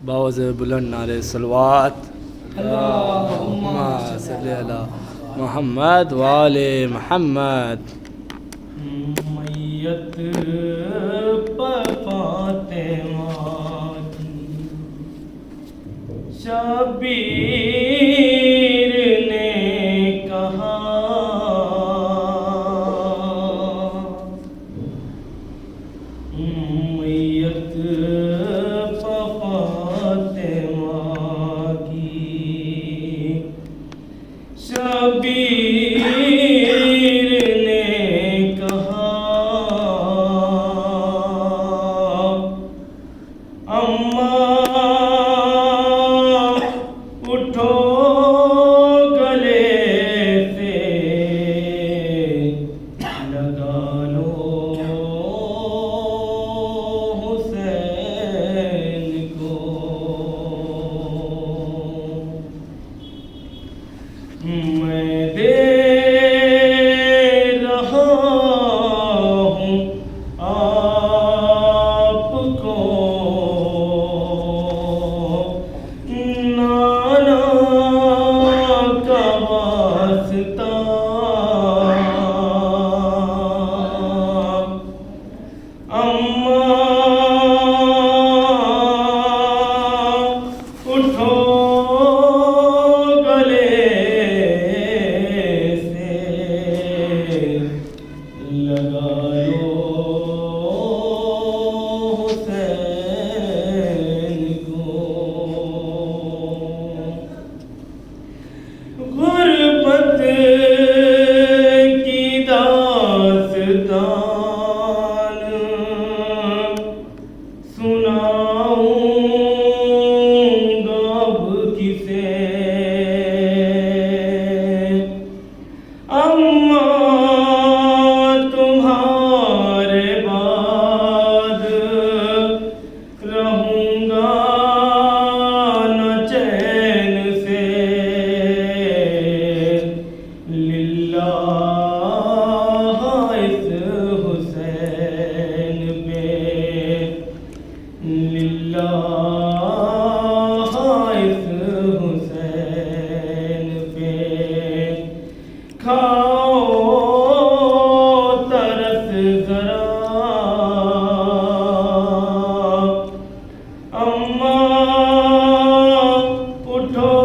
باوز بلند نعرے صلوات اللہم صلی علی محمد وآل محمد. میت پر فاطمہ کی شبیر نے کہا میت پر فاطمہ کی شبیر نے کہا اماں اٹھو گلے سے لگا لو حسین کو. میں دے رہا ہوں آپ کو نانا کا واسطہ. اماں اٹھو گلے سے لگا لو حسین کو. غربت کی داستان سناؤں گا اب کسے. اماں تمہارے بعد رہوں گا نہ چین سے. للہ اس حسین پہ للہ اس حسین پہ کھاؤ ترس ذرا. اماں اٹھو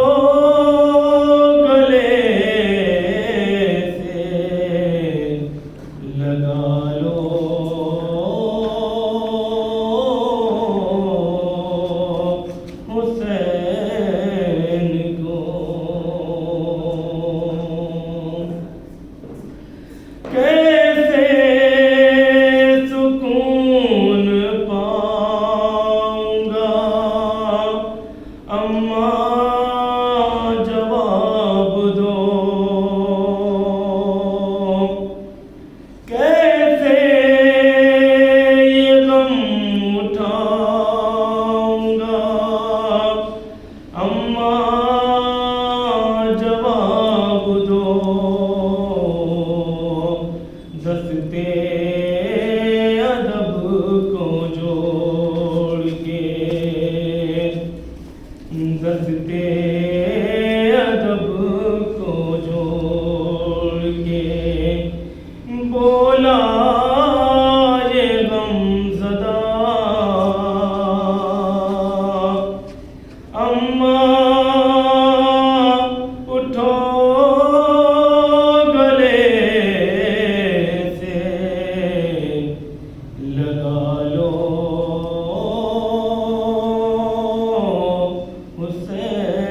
گلے سے لگا لو حسین کو. کیسے سکون پاؤں گا اماں جواب دو. کیسے یہ غم اٹھاؤں گا اماں جواب دو. دستے ادب کو جوڑ کے دستے ادب کو جوڑ کے بولا یہ غم زدہ. اماں اٹھو گلے سے لگا لو حسین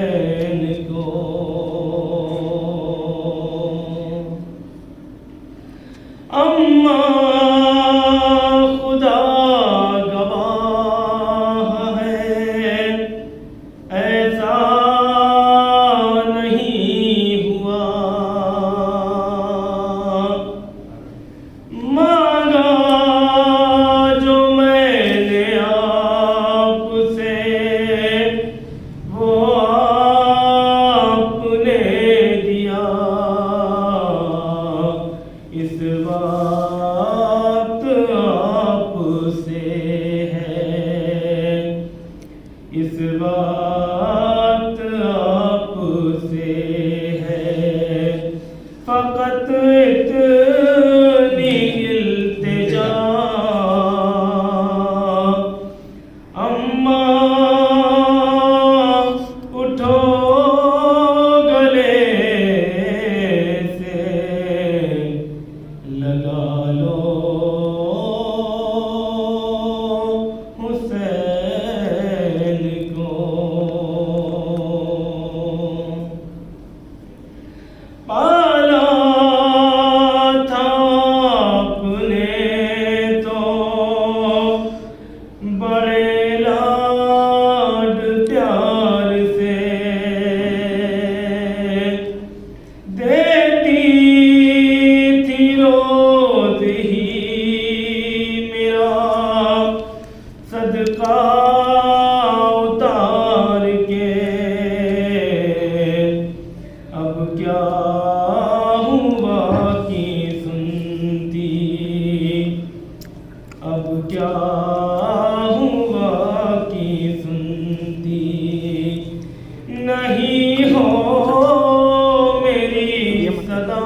اس وقت آپ سے ہے فقط اتنی التجا اماں اٹھو گلے سے لگا لو حسین کو پالا تھا آپ نے تو بڑے لاڈ پیار سے دیتی تھی روز ہی میرا صدقہ اتار کے اب کیا ہوا کی سنتی اب کیا ہوا کی سنتی نہیں ہو میری صدا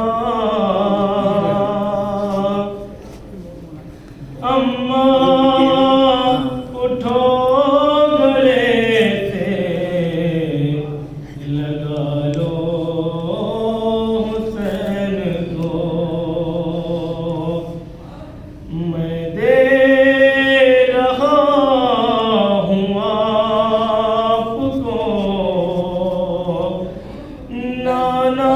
اماں اٹھو گلے سے لگا لو حسین کو میں دے رہا ہوں آپ کو نانا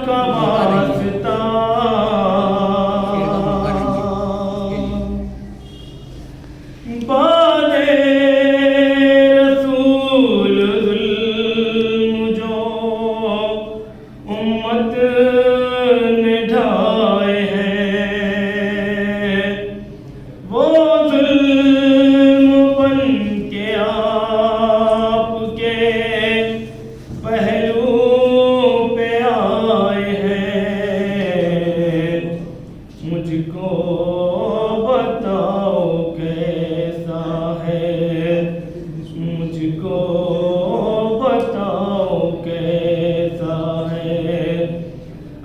کا واسطہ بعد رسول ظلم جو امت نے ڈھائے ہیں وہ ظلم بن کے آپ کے پہلو پہ آئے ہیں مجھ کو بتاؤ کیسا ہے مجھ کو بتاؤ کیسا ہے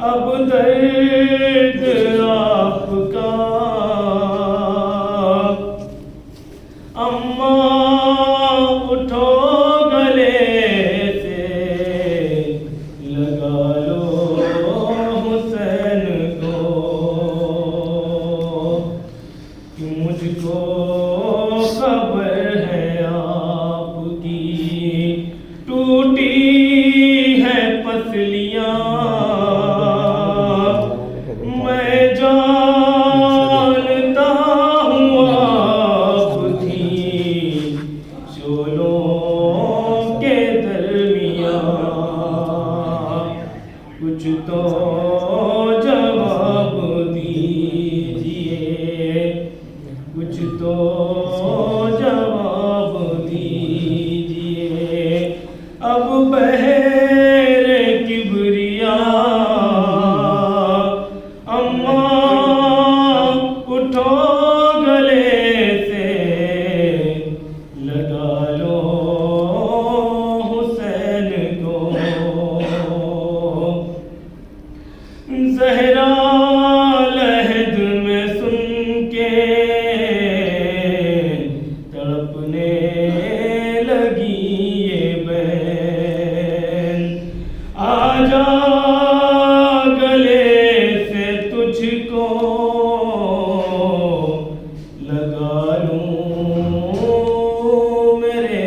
اب درد آپ کا اماں اٹھو گلے سے لگا لو حسین کو کہ مجھ کو خبر ہے آپ کی ٹوٹی ہے پسلیاں میں جانتا ہوں آپ کی شولوں کے درمیان کچھ تو جواب دیجیے کچھ تو جواب دیجیے اب بہر کبریا اماں اٹھو گلے سے لگا لو حسین کو زہرا لحد میں سن کے تڑپنے لگی یہ بہن آجا گلے سے تجھ کو لگا لوں میرے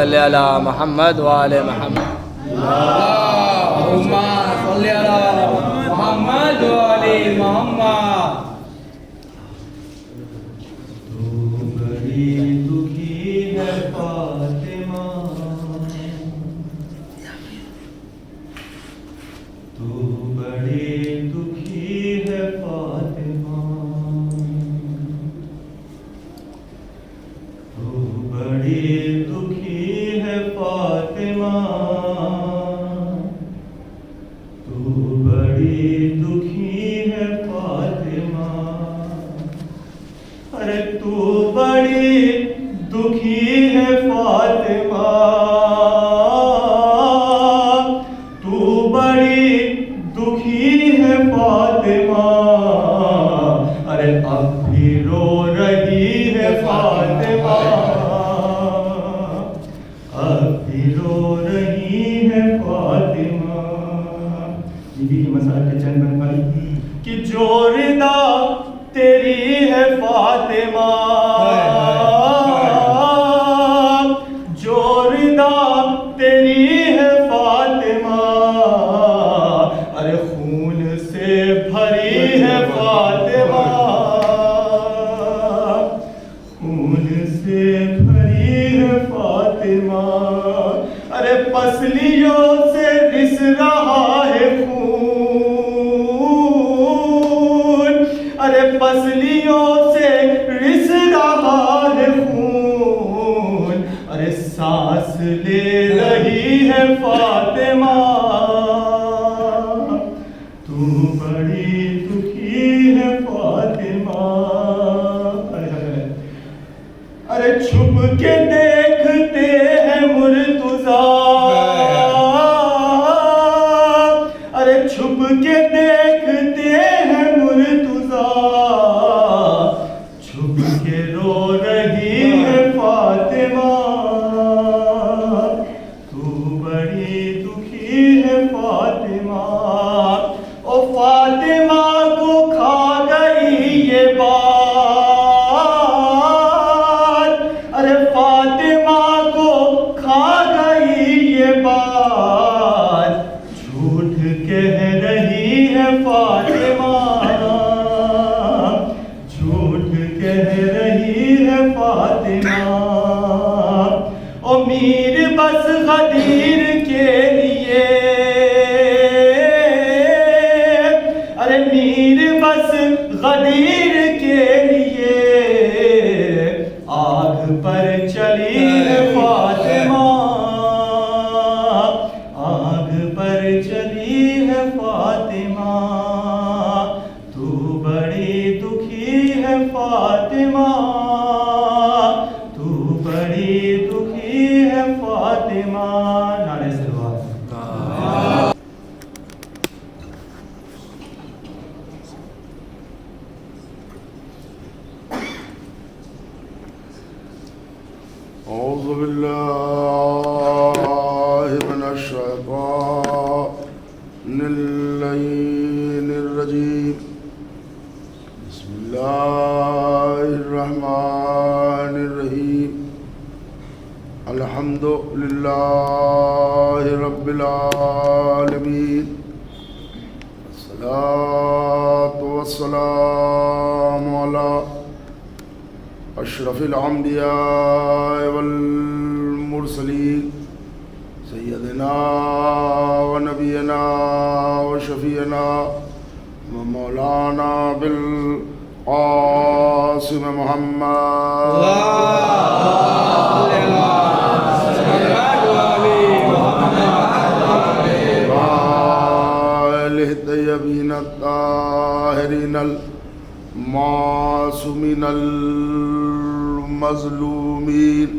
صل علی محمد وآل محمد اللهم صل على محمد وآل محمد تو بڑی دکھی ہے فاطمہ تو بڑی دکھی ہے فاطمہ تو بڑی دکھی ہے فاطمہ تو بڑی دکھی ہے فاطمہ ارے تو بڑی دکھی ہے فاطمہ تو بڑی دکھی ہے فاطمہ ارے اب بھی رو رہی ہے فاطمہ اب بھی رو رہی ہے فاطمہ بیوی کے مسائل کے چند بن پائی کہ جو ردا تیری ہے فاطمہ جو ردا تیری ہے فاطمہ ارے خون سے بھری ہے فاطمہ خون سے بھری ہے فاطمہ ارے پسلیوں سے رس رہا ہے خون ارے پسلیوں سے رس رہا ہے خون ارے سانس لے رہی ہے فاطمہ تو بڑی دکھی ہے فاطمہ ارے چھپ کے دیکھتے ہیں مرتضیٰ ارے چھپ کے دیکھتے ہیں مرتضیٰ چھپ کے رو رہی ہے فاطمہ تو بڑی دکھی ہے فاطمہ او فاطمہ کو کھا گئی یہ بات ارے فاطمہ کو کھا گئی یہ بات جھوٹ کہہ رہی ہے فاطمہ جھوٹ کہہ رہی ہے فاطمہ او میر بس غدیر کے لیے ارے میر بس غدیر کے لیے آگ پر چلی ہے فاطمہ آگ پر چلی ہے فاطمہ تو بڑی دکھی ہے فاطمہ تو بڑی دکھی ہے فاطمہ نعرہ سلوات أعوذ بالله من الشيطان اللعين الرجيم بسم الله الرحمن الرحيم الحمد لله رب العالمين الصلاة والسلام على أشرف الأنبياء والمرسلين سيدنا ونبينا وشفيعنا ومولانا بالقاسم محمد وآله الطيبين الطاهرين المعصومين المظلومين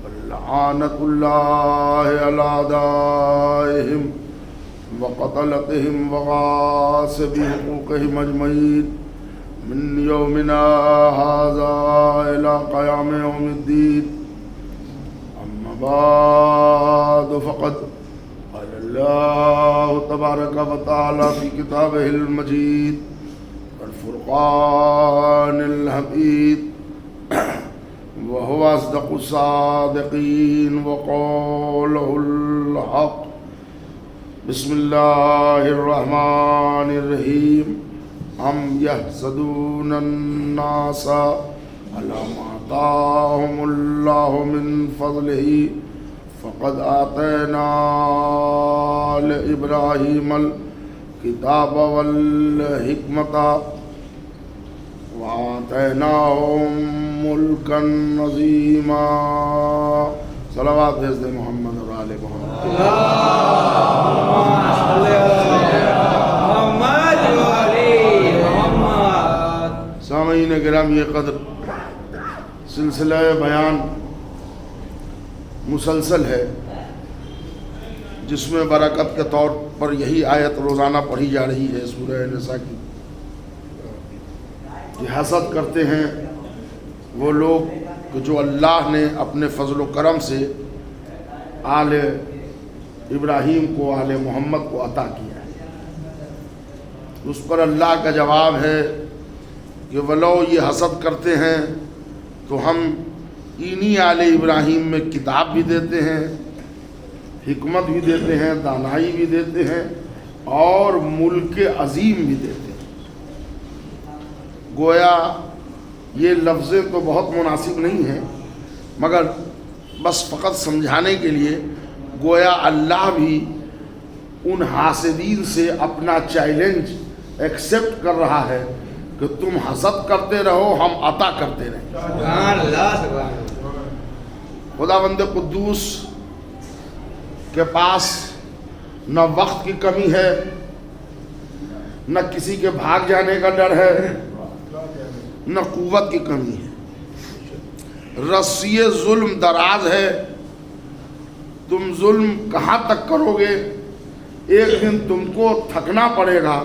ولعنة الله على أعدائهم وقتلتهم وغاصب حقوقهم أجمعين من يومنا هذا إلى قيام يوم الدين أما بعد فقد قال الله تبارك وتعالى في كتابه المجيد والفرقان الحميد وهو أصدق الصادقين وقوله الحق. بسم الله الرحمن الرحيم. أم يحسدون الناس على ما آتاهم الله من فضله فقد آتينا لإبراهيم الكتاب والحكمة وآتيناهم ملكا عظيما. صلوات حضرت محمد و آل محمد. سامعین گرامی قدر، سلسلہ بیان مسلسل ہے جس میں برکت کے طور پر یہی آیت روزانہ پڑھی جا رہی ہے سورہ نساء کی کہ حسد کرتے ہیں وہ لوگ کہ جو اللہ نے اپنے فضل و کرم سے آل ابراہیم کو، آل محمد کو عطا کیا ہے. اس پر اللہ کا جواب ہے کہ ولو یہ حسد کرتے ہیں تو ہم انہی آل ابراہیم میں کتاب بھی دیتے ہیں، حکمت بھی دیتے ہیں، دانائی بھی دیتے ہیں اور ملک عظیم بھی دیتے ہیں. گویا یہ لفظیں تو بہت مناسب نہیں ہیں، مگر بس فقط سمجھانے کے لیے گویا اللہ بھی ان حاسدین سے اپنا چیلنج ایکسیپٹ کر رہا ہے کہ تم حسد کرتے رہو، ہم عطا کرتے رہیں. خداوند قدوس کے پاس نہ وقت کی کمی ہے، نہ کسی کے بھاگ جانے کا ڈر ہے، نہ قوت کی کمی ہے. رسی ظلم دراز ہے، تم ظلم کہاں تک کرو گے؟ ایک دن تم کو تھکنا پڑے گا.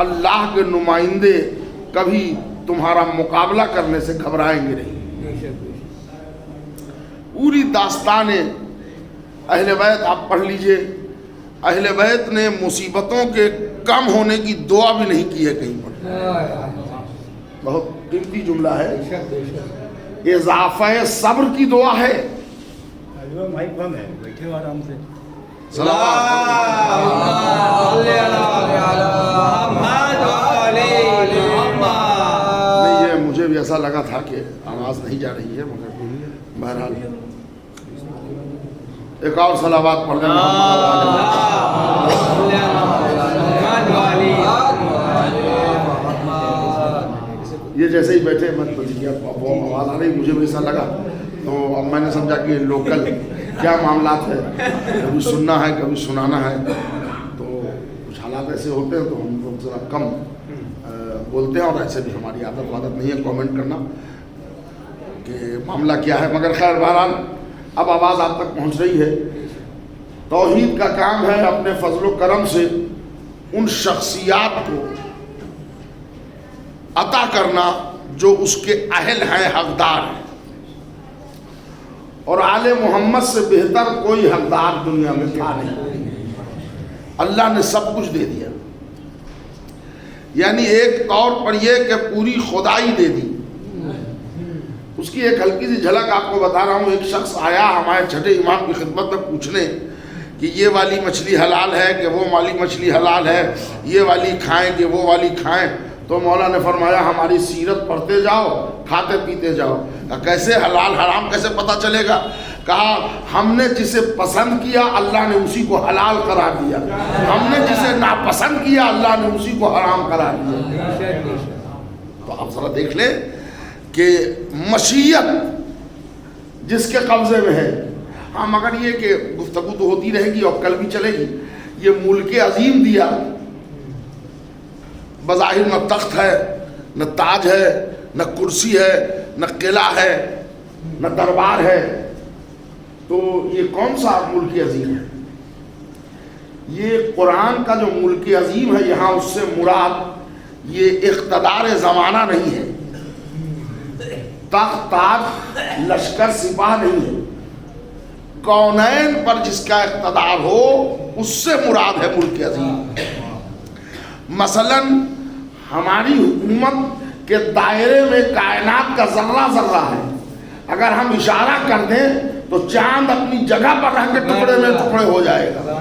اللہ کے نمائندے کبھی تمہارا مقابلہ کرنے سے گھبرائیں گے نہیں. پوری داستان اہل بیت آپ پڑھ لیجئے. اہل بیت نے مصیبتوں کے کم ہونے کی دعا بھی نہیں کی ہے کہیں پر. بہت قیمتی جملہ ہے. اضافہ صبر کی دعا ہے. یہ مجھے بھی ایسا لگا تھا کہ آواز نہیں جا رہی ہے، مگر بہرحال ایک اور صلوات پڑھ دیں. یہ جیسے ہی بیٹھے آواز آ رہی، مجھے بھی ایسا لگا تو اب میں نے سمجھا کہ لوکل کیا معاملات ہے، کبھی سننا ہے کبھی سنانا ہے. تو کچھ حالات ایسے ہوتے ہیں تو ہم لوگ ذرا کم بولتے ہیں، اور ایسے بھی ہماری عادت نہیں ہے کامنٹ کرنا کہ معاملہ کیا ہے. مگر خیر بہرحال اب آواز آپ تک پہنچ رہی ہے. توحید کا کام ہے اپنے فضل و کرم سے ان شخصیات کو عطا کرنا جو اس کے اہل ہیں، حقدار ہیں. اور آل محمد سے بہتر کوئی حقدار دنیا میں تھا نہیں. اللہ نے سب کچھ دے دیا. یعنی ایک طور پر یہ کہ پوری خدائی دے دی. اس کی ایک ہلکی سی جھلک آپ کو بتا رہا ہوں. ایک شخص آیا ہمارے چھٹے امام کی خدمت میں پوچھنے کہ یہ والی مچھلی حلال ہے کہ وہ والی مچھلی حلال ہے، یہ والی کھائیں کہ وہ والی کھائیں. تو مولا نے فرمایا ہماری سیرت پڑھتے جاؤ، کھاتے پیتے جاؤ. کیسے حلال حرام کیسے پتہ چلے گا؟ کہا ہم نے جسے پسند کیا اللہ نے اسی کو حلال قرار دیا، ہم نے جسے ناپسند کیا اللہ نے اسی کو حرام قرار دیا. تو آپ ذرا دیکھ لیں کہ مشیت جس کے قبضے میں ہے. ہاں مگر یہ کہ گفتگو تو ہوتی رہے گی اور کل بھی چلے گی. یہ ملک عظیم دیا، بظاہر نہ تخت ہے، نہ تاج ہے، نہ کرسی ہے، نہ قلعہ ہے، نہ دربار ہے. تو یہ کون سا ملک عظیم ہے؟ یہ قرآن کا جو ملک عظیم ہے یہاں اس سے مراد یہ اقتدار زمانہ نہیں ہے، تخت تاج لشکر سپاہ نہیں ہے. کونین پر جس کا اقتدار ہو اس سے مراد ہے ملک عظیم. مثلا ہماری حکومت کے دائرے میں کائنات کا ذرہ ذرہ ہے. اگر ہم اشارہ کر دیں تو چاند اپنی جگہ پر رہ کے ٹکڑے میں ٹکڑے ہو جائے گا.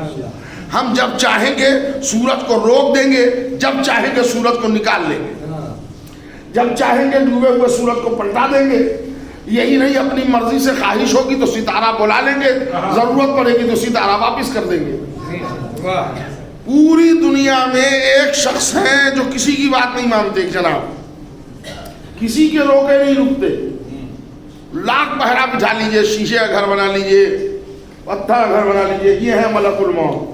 ہم جب چاہیں گے سورج کو روک دیں گے, جب چاہیں گے سورج کو نکال لیں گے, جب چاہیں گے ڈوبے ہوئے سورج کو پلٹا دیں گے. یہی نہیں, اپنی مرضی سے خواہش ہوگی تو ستارہ بلا لیں گے, ضرورت پڑے گی تو ستارہ واپس کر دیں گے. پوری دنیا میں ایک شخص ہیں جو کسی کی بات نہیں مانتے جناب, کسی کے روکے نہیں رکتے. لاکھ پہرا بٹھا لیجئے, شیشے کا گھر بنا لیجئے, پتھر کا گھر بنا لیجئے, یہ ہے ملک الموت.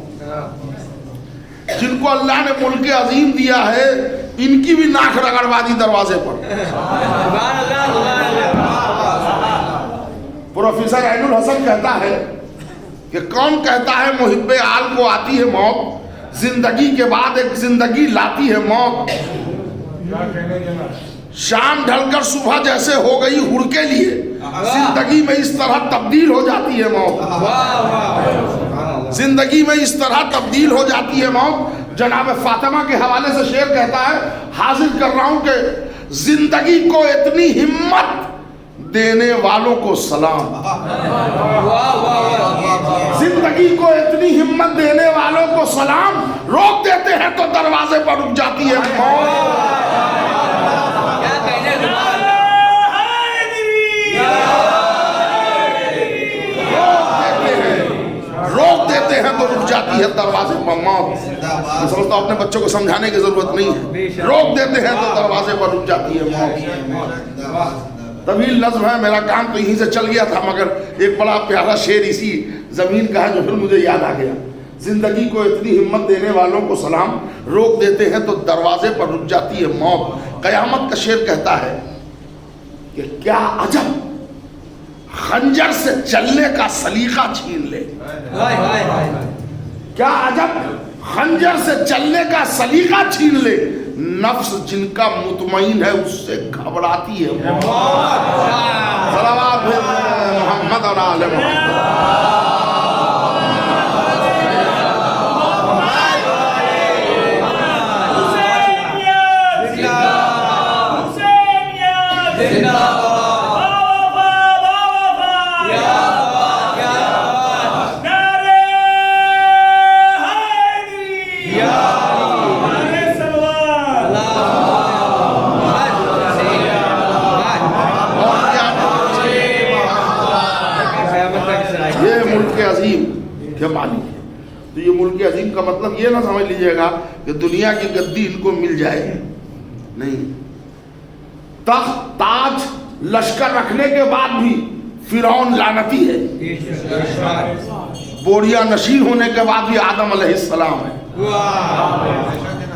جن کو اللہ نے ملک عظیم دیا ہے, ان کی بھی ناک رگڑوا دی دروازے پر. پروفیسر عین الحسن کہتا ہے کہ کون کہتا ہے محب آل کو آتی ہے موت, زندگی کے بعد ایک زندگی لاتی ہے موت. شام ڈھل کر صبح جیسے ہو گئی ہڑ کے لیے, زندگی میں اس طرح تبدیل ہو جاتی ہے موت. زندگی میں اس طرح تبدیل ہو جاتی ہے موت. جناب فاطمہ کے حوالے سے شعر کہتا ہے, حاضر کر رہا ہوں کہ زندگی کو اتنی ہمت دینے والوں کو سلام. زندگی کو اتنی ہمت دینے والوں کو سلام, روک دیتے ہیں تو دروازے پر رک جاتی ہے موت. روک دیتے ہیں تو رک جاتی ہے دروازے پر موت. میں سمجھتا ہوں اپنے بچوں کو سمجھانے کی ضرورت نہیں ہے, روک دیتے ہیں تو دروازے پر رک جاتی ہے موت. طویل نظم ہے, میرا کام تو یہیں سے چل گیا تھا, مگر ایک بڑا پیارا شعر اسی زمین کا ہے جو پھر مجھے یاد آ گیا. زندگی کو اتنی ہمت دینے والوں کو سلام, روک دیتے ہیں تو دروازے پر رک جاتی ہے موت. قیامت کا شعر کہتا ہے کہ کیا عجب خنجر سے چلنے کا سلیقہ چھین لے. کیا عجب خنجر سے چلنے کا سلیقہ چھین لے, نفس جن کا مطمئن ہے اس سے گھبراتی ہے. صلوات محمد اور آل محمد. مالک ہے. تو یہ ملک عظیم کا مطلب یہ نہ سمجھ لیجئے گا کہ دنیا کی گدی ان کو مل جائے, نہیں. تخت تاج لشکر رکھنے کے بعد بھی فرعون لعنتی ہے, بوڑیا نشین ہونے کے بعد بھی آدم علیہ السلام ہے.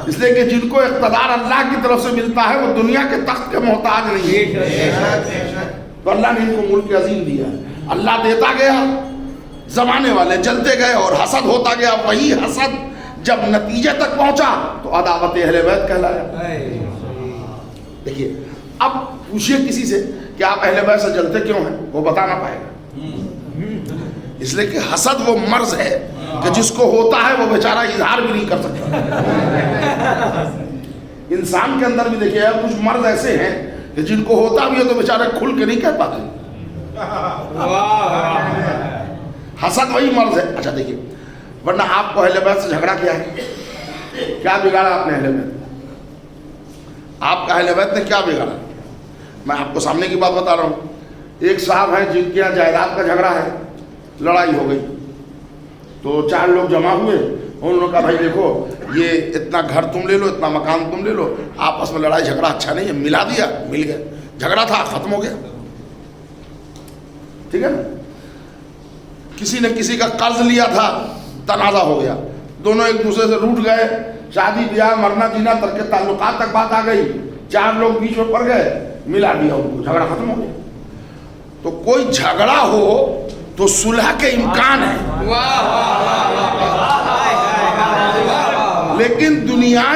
اس لیے کہ جن کو اقتدار اللہ کی طرف سے ملتا ہے وہ دنیا کے تخت کے محتاج نہیں ہے. تو اللہ نے ان کو ملک عظیم دیا ہے. اللہ دیتا گیا, زمانے والے چلتے گئے اور حسد ہوتا گیا. وہی حسد جب نتیجے تک پہنچا تو عداوت اہل بیت کہلایا. دیکھیے, اب پوچھئے کسی سے کہ آپ اہل بیت سے جلتے کیوں ہیں, وہ بتا نہ پائے گا. اس لیے کہ حسد وہ مرض ہے کہ جس کو ہوتا ہے وہ بیچارہ اظہار بھی نہیں کر سکتا. انسان کے اندر بھی دیکھیے کچھ مرض ایسے ہیں کہ جن کو ہوتا بھی ہے تو بیچارے کھل کے نہیں کہہ پاتے. حسد وہی مرض ہے. اچھا دیکھیے, ورنہ آپ کو اہل بیت سے جھگڑا کیا ہے, کیا بگاڑا آپ نے اہل بیت, آپ کا اہل بیت نے کیا بگاڑا؟ میں آپ کو سامنے کی بات بتا رہا ہوں. ایک صاحب ہیں جن کے یہاں جائیداد کا جھگڑا ہے, لڑائی ہو گئی تو 4 لوگ جمع ہوئے, انہوں نے کہا بھائی دیکھو یہ اتنا گھر تم لے لو, اتنا مکان تم لے لو, آپس میں لڑائی جھگڑا اچھا نہیں ہے. ملا دیا, مل گئے, جھگڑا تھا ختم ہو گیا. ٹھیک ہے نا. کسی نے کسی کا قرض لیا تھا, تنازع ہو گیا, دونوں ایک دوسرے سے روٹ گئے, شادی بیاہ مرنا جینا ترک تعلقات تک بات آ گئی, 4 لوگ بیچ میں پڑ گئے, ملا دیا ان کو, جھگڑا ختم ہو گیا. تو کوئی جھگڑا ہو تو صلح کے امکان ہے, لیکن دنیا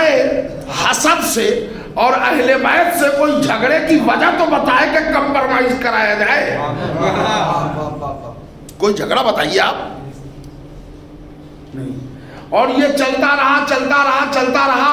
حسد سے اور اہل بیت سے کوئی جھگڑے کی وجہ تو بتائے کہ کمپرمائز کرایا جائے. کوئی جھگڑا بتائیے آپ نہیں. اور یہ چلتا رہا چلتا رہا چلتا رہا,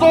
2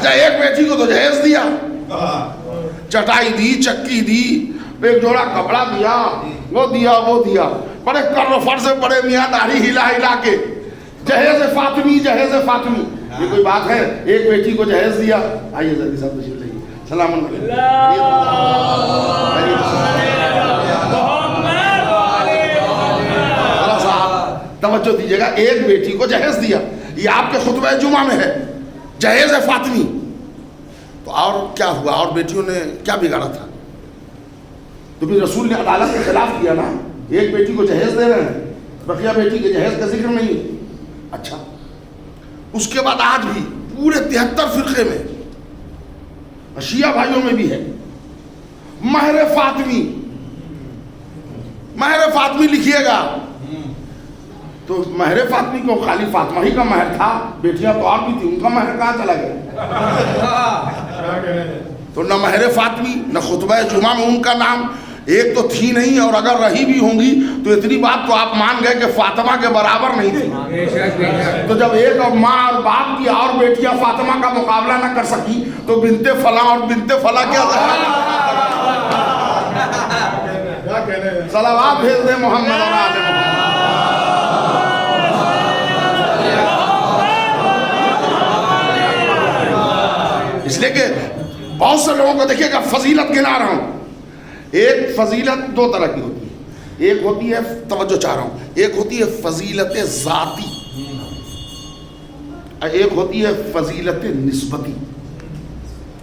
اچھا ایک بیٹی کو تو جہیز دیا، چٹائی دی، چکی دی، ایک جوڑا کپڑا دیا، وہ دیا، بڑے کر و فر سے بڑے میاں داڑھی ہلا ہلا کے جہیز فاطمی، جہیز فاطمی، یہ کوئی بات ہے؟ ایک بیٹی کو جہیز دیا. آئیے زردی صاحب تشریف لائیے. سلام علیکم. توجہ دیجیے گا، ایک بیٹی کو جہیز دیا، یہ آپ کے خطبہ جمعہ میں ہے، جہیز فاطمی. تو اور کیا ہوا؟ اور بیٹیوں نے کیا بگاڑا تھا؟ تو پھر رسول نے عدالت کے خلاف کیا نا، ایک بیٹی کو جہیز دے رہے ہیں، بقیہ بیٹی کے جہیز کا ذکر نہیں. اچھا اس کے بعد آج بھی پورے 73 فرقے میں، شیعہ بھائیوں میں بھی ہے، مہر فاطمی. مہر فاطمی لکھیے گا تو مہر فاطمی کو خالی فاطمہ ہی کا مہر تھا؟ بیٹیاں تو اور بھی تھی، ان کا مہر کہاں چلا گیا؟ تو نہ مہر فاطمی نہ خطبہ جمعہ میں ان کا نام، ایک تو تھی نہیں، اور اگر رہی بھی ہوں گی تو اتنی بات تو آپ مان گئے کہ فاطمہ کے برابر نہیں تھی. تو جب ایک ماں اور باپ کی اور بیٹیاں فاطمہ کا مقابلہ نہ کر سکی تو بنت فلاں اور بنت فلاں کیا صلوات بھیج دیں محمد اور آل محمد. اس لیے کہ بہت سے لوگوں کو دیکھیے گا فضیلت گنا رہا ہوں. ایک فضیلت دو طرح کی ہوتی ہے، ایک ہوتی ہے، توجہ چاہ رہا ہوں، ایک ہوتی ہے فضیلت ذاتی، ایک ہوتی ہے فضیلت نسبتی،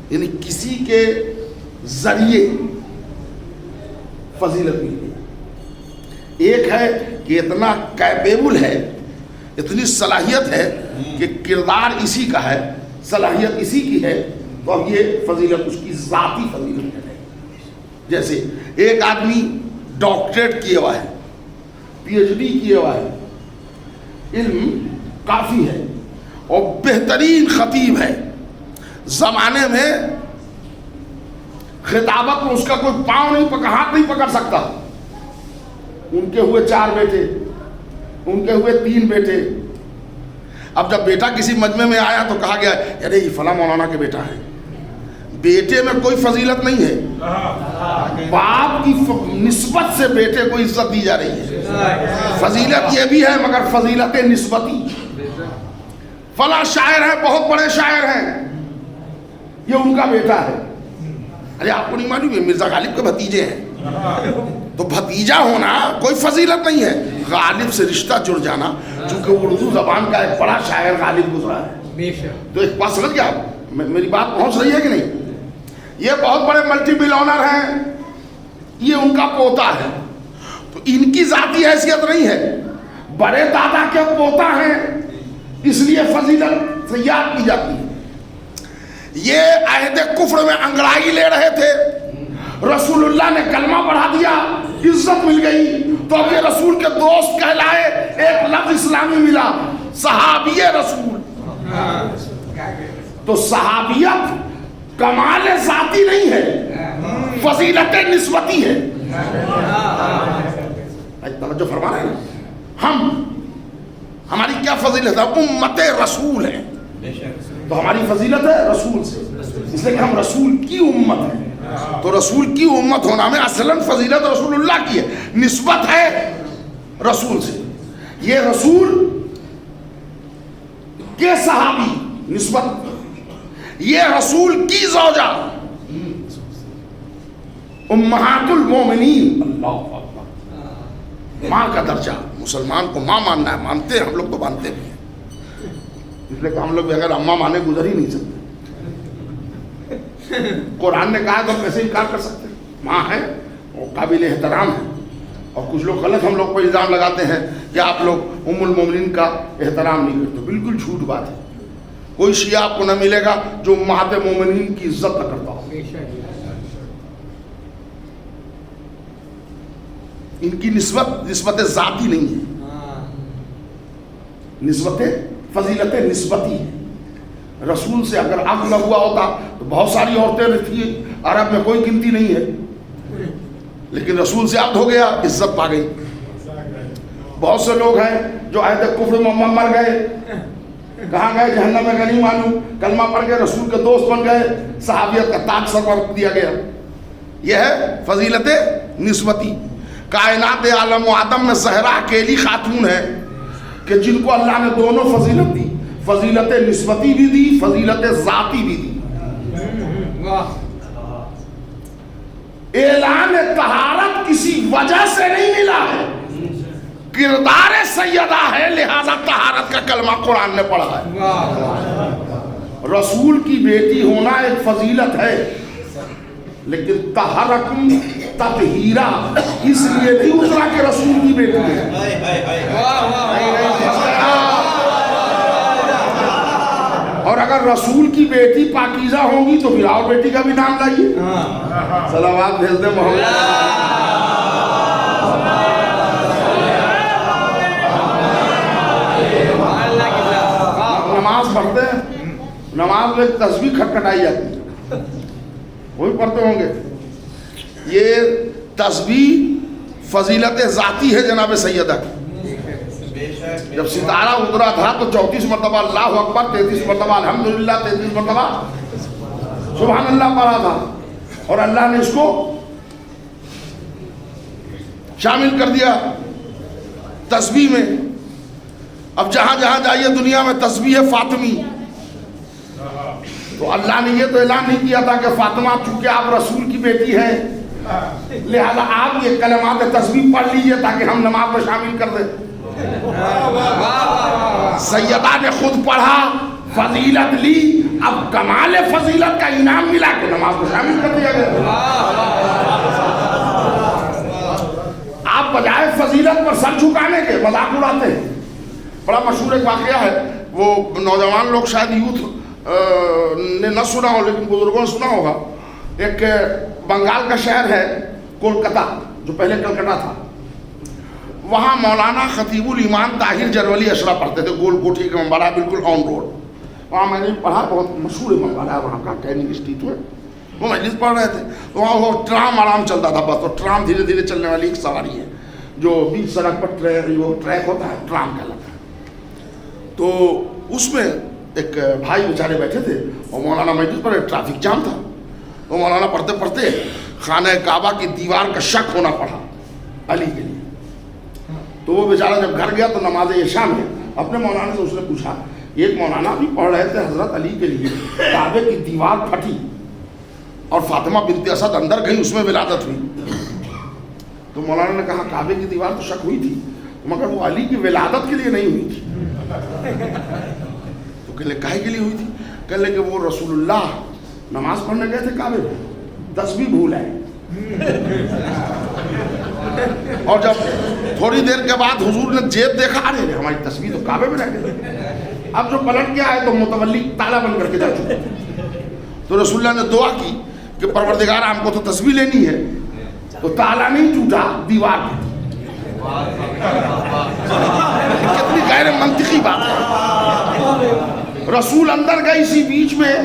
یعنی کسی کے ذریعے فضیلت ملی. ایک ہے کہ اتنا کیپیبل ہے، اتنی صلاحیت ہے کہ کردار اسی کا ہے، صلاحیت اسی کی ہے، تو اب یہ فضیلت اس کی ذاتی فضیلت ہے. جیسے ایک آدمی ڈاکٹریٹ کیا ہوا ہے، پی ایچ ڈی کیا ہوا ہے، علم کافی ہے اور بہترین خطیب ہے، زمانے میں خطابت میں اس کا کوئی پاؤں نہیں ہاتھ نہیں پکڑ سکتا. ان کے ہوئے 4 بیٹے، ان کے ہوئے 3 بیٹے. اب جب بیٹا کسی مجمع میں آیا تو کہا گیا ارے یہ فلاں مولانا کے بیٹا ہے. بیٹے میں کوئی فضیلت نہیں ہے، باپ کی نسبت سے بیٹے کو عزت دی جا رہی ہے. فضیلت یہ بھی ہے مگر فضیلت نسبتی. فلاں شاعر ہیں، بہت بڑے شاعر ہیں، یہ ان کا بیٹا ہے. ارے آپ کو نہیں معلوم یہ مرزا غالب کے بھتیجے ہیں؟ تو بھتیجا ہونا کوئی فضیلت نہیں ہے، غالب سے رشتہ جڑ جانا، چونکہ اردو زبان کا ایک بڑا شاعر غالب گزرا ہے. تو ایک بات سمجھ گیا، میری بات پہنچ رہی ہے کہ نہیں؟ یہ بہت بڑے ملٹی بلونر ہیں، یہ ان کا پوتا ہے، تو ان کی ذاتی حیثیت نہیں ہے، بڑے دادا کے پوتا ہیں، اس لیے فضیلت سے یاد کی جاتی ہے. یہ عہد کفر میں انگڑائی لے رہے تھے، رسول اللہ نے کلمہ پڑھا دیا، عزت مل گئی، تو اب یہ رسول کے دوست کہلائے، ایک لفظ اسلامی ملا، صحابی رسول. تو صحابیت کمال ذاتی نہیں ہے، فضیلت نسبتی ہے. توجہ فرما رہے ہیں ہماری کیا فضیلت ہے؟ امت رسول ہے، تو ہماری فضیلت ہے رسول سے، اس لیے کہ ہم رسول کی امت ہیں. تو رسول کی امت ہونا میں اصلاً فضیلت رسول اللہ کی ہے، نسبت ہے رسول سے. یہ رسول کے صحابی نسبت، یہ رسول کی زوجہ امہات المومنین. اللہ اکبر، ماں کا درجہ، مسلمان کو ماں ماننا ہے، مانتے ہیں ہم لوگ، تو مانتے بھی ہیں، اس لیے کہ ہم لوگ بھی اگر اماں مانے گزر ہی نہیں سکتے. قرآن نے کہا تو ہم کیسے انکار کر سکتے ہیں؟ ماں ہے اور قابل احترام ہے. اور کچھ لوگ غلط ہم لوگ پر الزام لگاتے ہیں کہ آپ لوگ ام المومنین کا احترام نہیں کرتے. بالکل جھوٹ بات ہے. کوئی شیعہ آپ کو نہ ملے گا جو امہات مومنین کی عزت نہ کرتا ہو. ان کی نسبت ذاتی نہیں ہے، نسبت فضیلت نسبتی ہے. رسول سے اگر عقد نہ ہوا ہوتا تو بہت ساری عورتیں رہتی ہیں، عرب میں کوئی گنتی نہیں ہے، لیکن رسول سے عقد ہو گیا، عزت پا گئی. بہت سے لوگ ہیں جو عہد کفر میں مر گئے، کہاں گئے؟ جہنم میں نہیں معلوم. کلمہ پڑھ کے رسول کے دوست بن گئے, صحابیت کا تاج سر پر دیا گیا. یہ ہے فضیلت نسبتی. کائنات عالم و آدم میں زہرا اکیلی خاتون ہے کہ جن کو اللہ نے دونوں فضیلت دی, فضیلت نسبتی بھی دی, فضیلت ذاتی بھی دی. اعلان طہارت کسی وجہ سے نہیں ملا ہے, کردار سیدہ ہے, لہذا طہارت کا کلمہ قرآن نے پڑھا ہے. رسول کی بیٹی ہونا ایک فضیلت ہے, لیکن طہرکم تطہیرہ اس لیے نہیں اترا کہ رسول کی بیٹی ہے. اور اگر رسول کی بیٹی پاکیزہ ہوں گی تو پھر اور بیٹی کا بھی نام لائیے. صلوات بھیج دیں محمد. نماز پڑھتے ہیں, نماز میں تسبیح کھٹکھٹائی جاتی ہے, وہی پڑھتے ہوں گے. یہ تسبیح فضیلت ذاتی ہے جناب سیدہ کی. جب ستارہ اترا تھا تو 34 مرتبہ اللہ اکبر, 33 مرتبہ الحمدللہ, 33 مرتبہ سبحان اللہ پڑھا تھا, اور اللہ نے اس کو شامل کر دیا تسبیح میں. اب جہاں جہاں جائیے دنیا میں تسبیح فاطمی, تو اللہ نے یہ تو اعلان نہیں کیا تھا کہ فاطمہ چونکہ آپ رسول کی بیٹی ہیں لہذا آپ یہ کلمات تسبیح پڑھ لیجئے تاکہ ہم نماز میں شامل کر دیں. سیدہ نے خود پڑھا, فضیلت لی, اب کمال فضیلت کا انعام ملا کہ نماز میں شامل کر دیا گیا. آپ بجائے فضیلت پر سر جھکانے کے مذاق اڑاتے ہیں. بڑا مشہور ایک واقعہ ہے, وہ نوجوان لوگ شاید یوتھ نے نہ سنا ہو لیکن بزرگوں نے سنا ہوگا. ایک بنگال کا شہر ہے کولکتہ, جو پہلے کلکتہ تھا. وہاں مولانا خطیب الایمان طاہر جرولی اشرا پڑھتے تھے, گول کوٹھی کے ممبارہ, بالکل آن روڈ. وہاں میں نے پڑھا, بہت مشہور ممبارہ ہے وہاں کا, کیننگ اسٹریٹ میں. وہ مجلس پڑھ رہے تھے, وہاں وہ ٹرام آرام چلتا تھا بس. اور ٹرام دھیرے دھیرے چلنے والی ایک سواری ہے جو بیچ سڑک پر وہ ٹریک ہوتا ہے, ٹرام کہلاتا ہے. تو اس میں ایک بھائی بیچارے بیٹھے تھے اور مولانا مجلس پر ٹریفک جام تھا. تو مولانا پڑھتے پڑھتے خانہ کعبہ کی دیوار کا شک ہونا پڑا علی کے لیے. تو وہ بیچارہ جب گھر گیا تو نماز عشاء میں اپنے مولانا سے اس نے پوچھا, ایک مولانا بھی پڑھ رہے تھے حضرت علی کے لیے, کعبے کی دیوار پھٹی اور فاطمہ بنت اسد اندر گئی, اس میں ولادت ہوئی. تو مولانا نے کہا کعبے کی دیوار تو شک ہوئی تھی مگر وہ علی کی ولادت کے لیے نہیں ہوئی تھی. تو کہلے کاہے کے لیے ہوئی تھی؟ کہلے کہ وہ رسول اللہ نماز پڑھنے گئے تھے کعبے میں, تسبیح بھول آئے. اور جب تھوڑی دیر کے بعد حضور نے جیب دیکھا, ارے ہماری تسبیح تو کعبے میں رہ گئی. اب جو پلٹ کے آئے تو متولی تالا بن کر کے جا چکے. تو رسول اللہ نے دعا کی کہ پروردگار ہم کو تو تسبیح لینی ہے, تو تالا نہیں ٹوٹا, دیوار ٹوٹی. کتنی غیر منطقی بات ہے. رسول اندر گئے, اسی بیچ میں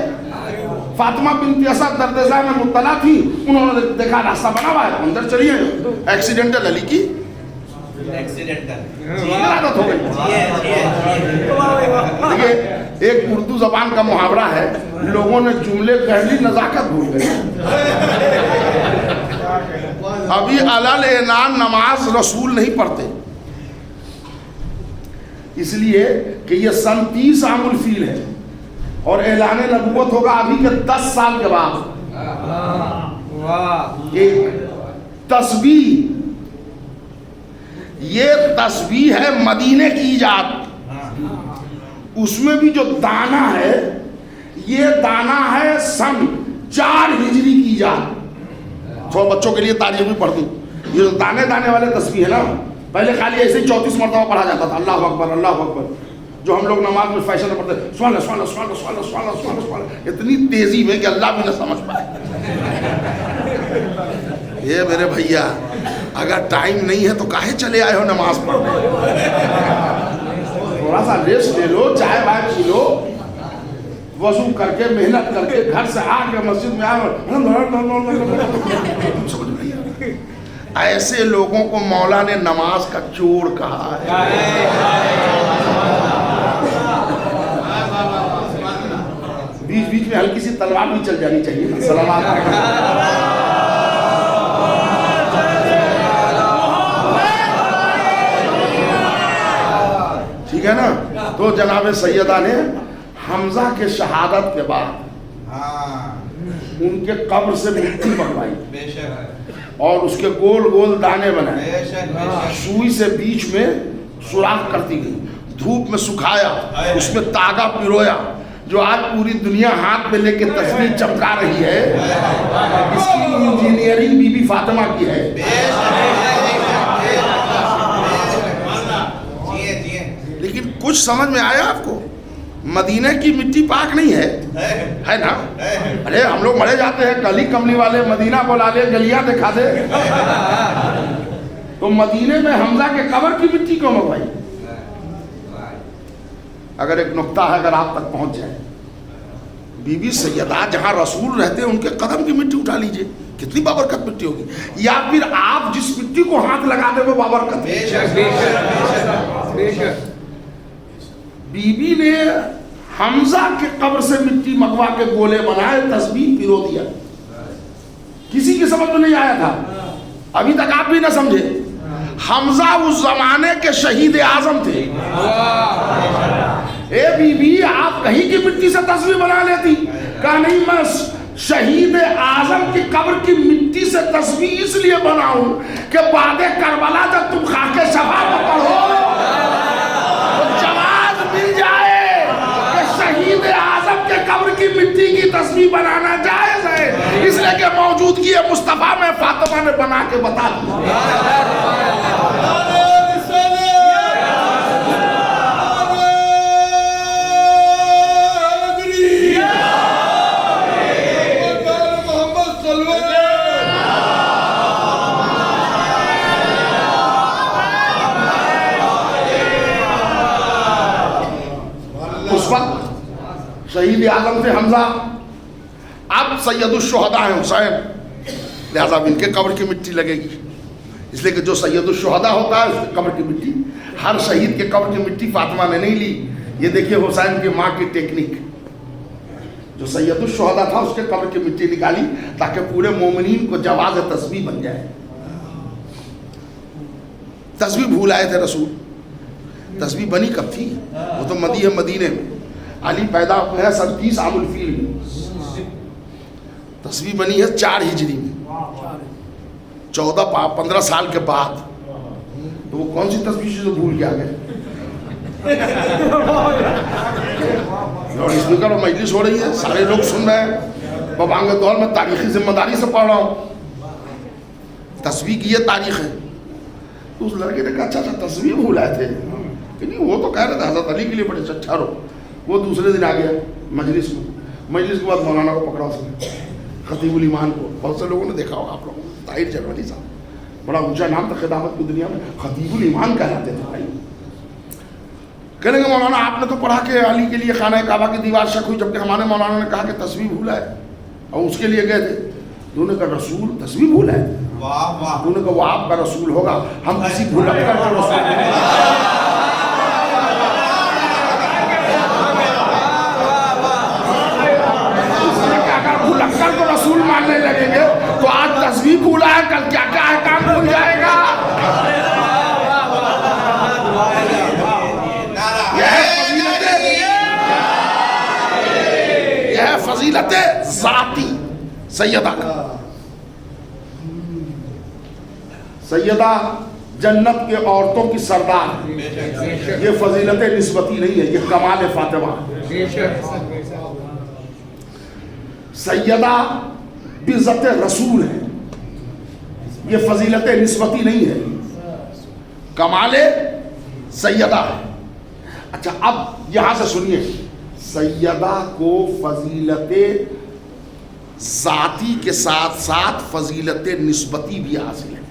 فاطمہ بنت اسد دردزہ میں مبتلا تھی, انہوں نے دیکھا راستہ بنا ہوا ہے, اندر چلیے. ایکسیڈنٹل علی کی ولادت ہو گئی. دیکھیے ایک اردو زبان کا محاورہ ہے, لوگوں نے جملے پہلی نزاکت بھول گئے. ابھی علل اعلان نماز رسول نہیں پڑھتے, اس لیے کہ یہ سن 30 عام الفیل ہے اور اعلان نبوت ہوگا ابھی کے 10 سال کے بعد. ایک تسبیح, یہ تسبیح ہے مدینے کی ایجاد. اس میں بھی جو دانا ہے یہ دانا ہے سن 4 ہجری کی ایجاد. تھوڑا بچوں کے لیے تاریخ بھی پڑھ دوں. یہ جو دانے دانے والے تسبیح ہے نا, پہلے خالی ایسے 34 مرتبہ پڑھا جاتا تھا, اللہ اکبر اللہ اکبر, جو ہم لوگ نماز میں فیشن میں پڑھتے ہیں, سبحان اللہ سبحان اللہ سبحان اللہ سبحان اللہ سبحان اللہ سبحان اللہ, اتنی تیزی میں کہ اللہ بھی نہ سمجھ پائے. یہ میرے بھیا اگر ٹائم نہیں ہے تو کاہے چلے آئے ہو نماز پڑھنے؟ تھوڑا سا ریسٹ لے لو, چائے وائے پی لو, وضو کر کے محنت کر کے گھر سے آ کے مسجد میں ایسے لوگوں کو مولا نے نماز کا چور کہا ہے. بیچ میں ہلکی سی تلوار بھی چل جانی چاہیے نا. سلامات ٹھیک ہے نا. تو جناب سیدہ نے حمزہ کے شہادت کے بعد ان کے قبر سے مٹی منگوائی اور اس کے گول گول دانے بنائے, سوئی سے بیچ میں سوراخ کرتی گئی, دھوپ میں سکھایا, اس میں تاگا پیرویا. جو آج پوری دنیا ہاتھ میں لے کے تصویر چمکا رہی ہے, اس کی انجینئرنگ بی بی فاطمہ کی ہے. لیکن کچھ سمجھ میں آیا آپ کو؟ مدینہ کی مٹی پاک نہیں ہے نا. ارے ہم لوگ مرے جاتے ہیں, گلی کملی والے مدینہ بلا لے, گلیاں دکھا دے. تو مدینے میں حمزہ کے قبر کی مٹی کیوں منگوائی؟ اگر ایک نقطہ ہے, اگر آپ تک پہنچ جائے, بی بی سیدہ جہاں رسول رہتے ہیں ان کے قدم کی مٹی اٹھا لیجئے, کتنی بابرکت مٹی ہوگی. یا پھر آپ جس مٹی کو ہاتھ لگا دے وہ بابرکت ہے. بی بی نے حمزہ کے قبر سے مٹی منگوا کے گولے بنائے, تسبیح پیرو دیا. کسی کی سمجھ میں نہیں آیا تھا, ابھی تک آپ بھی نہ سمجھے. حمزہ اس زمانے کے شہید اعظم تھے. اے بی بی آپ کہیں کی مٹی سے تصویر بنا لیتی. کہا نہیں, میں شہید اعظم کی قبر کی مٹی سے تصویر اس لیے بناؤں کہ بعد کربلا جب تم خاک شفا پر پڑھو تو جواز مل جائے کہ شہید اعظم کے قبر کی مٹی کی تصویر بنانا جائز ہے. اس لیے کہ موجودگی مصطفیٰ میں فاطمہ نے بنا کے بتا دی. شہید اعظم تھے حمزہ, اب سید الشہداء ہیں حسین, لہذا ان کے قبر کی مٹی لگے گی. اس لیے کہ جو سید الشہداء ہوتا ہے اس کے قبر کی مٹی, ہر شہید کے قبر کی مٹی فاطمہ نے نہیں لی. یہ دیکھیے حسین کی ماں کی ٹیکنیک, جو سید الشہداء تھا اس کے قبر کی مٹی نکالی تاکہ پورے مومنین کو جواز تسبیح بن جائے. تسبیح بھول آئے تھے رسول, تسبیح بنی کب تھی؟ وہ تو مدینے میں. علی پیدا ہوئے ہیں 37 عام الفیل میں, تصویر بنی ہے 4 ہجری میں, 14-15 سال کے بعد. تو وہ کون سی تصویر سے بھول کے آ گئے؟ اسپیکر اور مجلس ہو رہی ہے, سارے لوگ سن رہے ہیں, ببانگ دور میں تاریخی ذمہ داری سے پڑھ رہا ہوں. تصویر کی یہ تاریخ ہے. تو اس لڑکے نے کہا اچھا تصویر بھول آئے تھے. کہ نہیں, وہ تو کہہ رہے تھے حضرت علی کے لیے بڑے اچھا رہو. وہ دوسرے دن آ گیا مجلس میں. مجلس کے بعد مولانا کو پکڑا اس نے, خطیب الایمان کو. بہت سے لوگوں نے دیکھا ہوگا آپ لوگوں, طاہر جرمنی صاحب, بڑا اونچا نام تھا خدمت کی دنیا میں, خطیب الایمان کہلاتے تھے بھائی. کہنے کہ مولانا آپ نے تو پڑھا کہ علی کے لیے خانہ کعبہ کی دیوار شک ہوئی, جبکہ ہمارے مولانا نے کہا کہ تصویر بھولا ہے اور اس کے لیے گئے تھے. انہوں نے کہا رسول تصویر بھولا ہے؟ انہوں نے کہا وہ آپ کا رسول ہوگا, ہم کسی بھولک کر کے رسول کو رسول ماننے لگیں گے تو آج تصویر بھولا ہے, کل کیا کیا ہے کام بھول جائے گا. یہ ہے فضیلت ذاتی سیدہ. سیدہ جنت کے عورتوں کی سردار. یہ فضیلت نسبتی نہیں ہے, یہ کمال فاطمہ. سیدہ بعزت رسول ہے, یہ فضیلت نسبتی نہیں ہے, کمال سیدہ ہے. اچھا اب یہاں سے سنیے, سیدہ کو فضیلت ذاتی کے ساتھ ساتھ فضیلت نسبتی بھی حاصل ہے.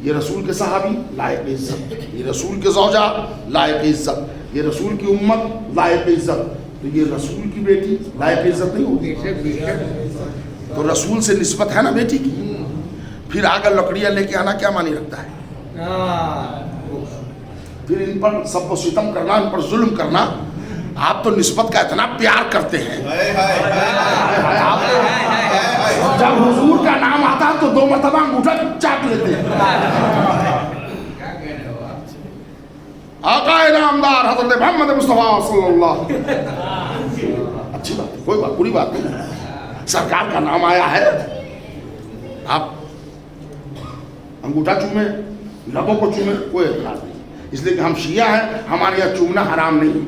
یہ رسول کے صحابی لائق عزت, یہ رسول کے زوجہ لائق عزت, یہ رسول کی امت لائق عزت, تو یہ رسول کی بیٹی لائق عزت نہیں ہوگی. تو رسول سے نسبت ہے نا بیٹی کی, پھر آگر لکڑیاں لے کے آنا کیا معنی رکھتا ہے؟ پھر ان پر سب و ستم کرنا, ان پر ظلم کرنا, آپ تو نسبت کا اتنا پیار کرتے ہیں، جب حضور کا نام آتا ہے تو 2 مرتبہ انگوٹھا چاٹ لیتے ہیں۔ آقا نامدار حضرت محمد مصطفیٰ صلی اللہ، اچھی بات ہے، کوئی بات بری بات نہیں، سرکار کا نام آیا ہے، آپ انگوٹھا چومیں، لبوں کو چومیں، کوئی اعتراض نہیں، اس لیے کہ ہم شیعہ ہیں، ہمارے یہاں چومنا حرام نہیں۔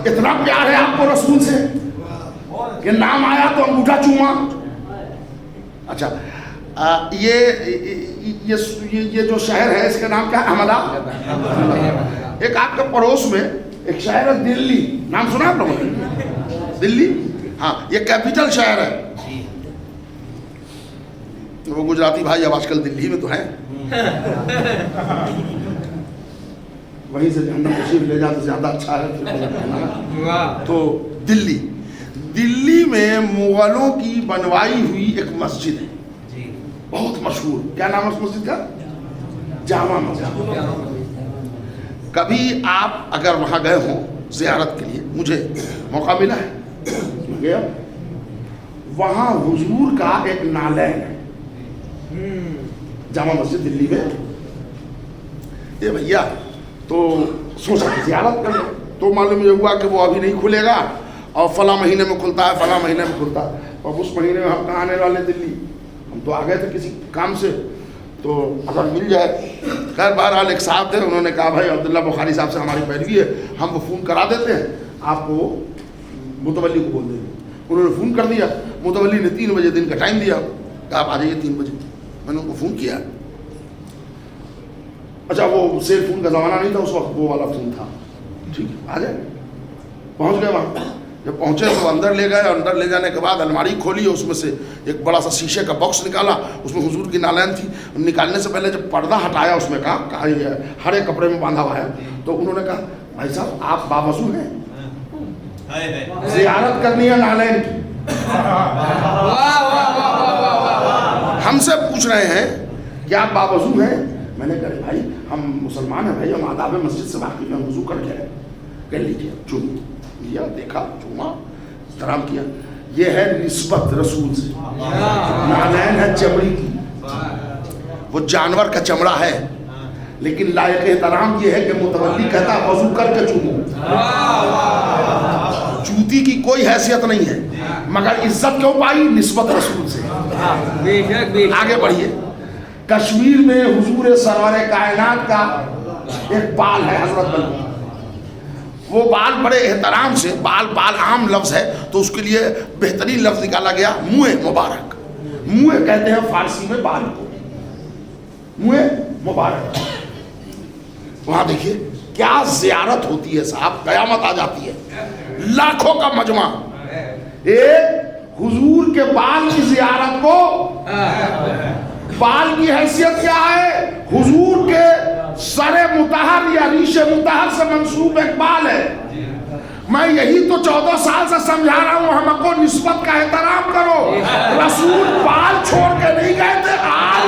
اتنا پیار ہے آپ کو رسول سے کہ نام آیا تو انگوٹھا چوما۔ اچھا یہ جو شہر ہے اس کا نام کیا ہے؟ احمد آباد۔ ایک آپ کے پڑوس میں ایک شہر ہے دلی، نام سنا آپ لوگوں نے؟ دلی، ہاں یہ کیپٹل شہر ہے۔ وہ گجراتی بھائی اب آج کل دلی میں تو ہیں، وہیں سے ہم نے تشریف لے جاتے زیادہ اچھا ہے۔ تو دلی میں مغلوں کی بنوائی ہوئی ایک مسجد ہے بہت مشہور، کیا نام ہے اس مسجد کا؟ جامع مسجد۔ کبھی آپ اگر وہاں گئے ہوں زیارت کے لیے، مجھے موقع ملا ہے گیا، وہاں حضور کا ایک نالین ہے جامع مسجد دلی میں۔ یہ بھیا تو سوچا کہ زیارت کر لیں، تو معلوم یہ ہوا کہ وہ ابھی نہیں کھلے گا اور فلاں مہینے میں کھلتا ہے، فلاں مہینے میں کھلتا ہے، اور اس مہینے میں ہم کہاں آنے والے دلی، ہم تو آ گئے تھے کسی کام سے، تو اگر مل جائے۔ خیر بہرحال ایک صاحب تھے، انہوں نے کہا بھائی عبداللہ بخاری صاحب سے ہماری پیروی ہے، ہم وہ فون کرا دیتے ہیں، آپ کو متولی کو بول دیں گے۔ انہوں نے فون کر دیا، متولی نے 3 بجے دن کا ٹائم دیا کہ آپ آ جائیے 3 بجے۔ میں نے ان کو فون کیا، اچھا وہ سیل فون کا زمانہ نہیں تھا اس وقت، وہ والا فون تھا، ٹھیک ہے آ جائے۔ پہنچ گئے وہاں، جب پہنچے تو اندر لے گئے، اور اندر لے جانے کے بعد الماری کھولی، اس میں سے ایک بڑا سا شیشے کا باکس نکالا، اس میں حضور کی نالین تھی۔ نکالنے سے پہلے جب پردہ ہٹایا اس میں کہا یہ ہرے کپڑے میں باندھا ہوا ہے، تو انہوں نے کہا بھائی صاحب آپ باوضو ہیں، زیارت کرنی ہے نالین کی۔ ہم سے پوچھ رہے ہیں کہ آپ باوضو ہیں؟ میں نے کہا بھائی ہم مسلمان ہیں بھائی، ہم آداب مسجد سے واقف ہیں، وضو کر کے کر لیجیے۔ چوم لیا، دیکھا، چوما، احترام کیا۔ یہ ہے نسبت رسول سے۔ نالین ہے چمڑی کی، وہ جانور کا چمڑا ہے، لیکن لائق احترام یہ ہے کہ متولی کہتا وضو کر کے چومو۔ جوتی کی کوئی حیثیت نہیں ہے، مگر عزت کیوں پائی؟ نسبت رسول سے۔ آگے بڑھیے۔ کشمیر میں حضور سرور کائنات کا ایک بال ہے حضرت بل، وہ بال بڑے احترام سے، بال عام لفظ ہے تو اس کے لیے بہترین لفظ نکالا گیا منہ مبارک۔ منہ کہتے ہیں فارسی میں بال کو، منہ مبارک۔ وہاں دیکھیے کیا زیارت ہوتی ہے صاحب، قیامت آ جاتی ہے، لاکھوں کا مجمع ایک حضور کے بال کی زیارت کو۔ بال کی حیثیت کیا ہے؟ حضور کے سر مطہر یا ریش مطہر سے منسوب ایک بال ہے۔ میں یہی تو 14 سال سے سمجھا رہا ہوں، ہم کو نسبت کا احترام کرو۔ رسول بال چھوڑ کے نہیں گئے تھے، آج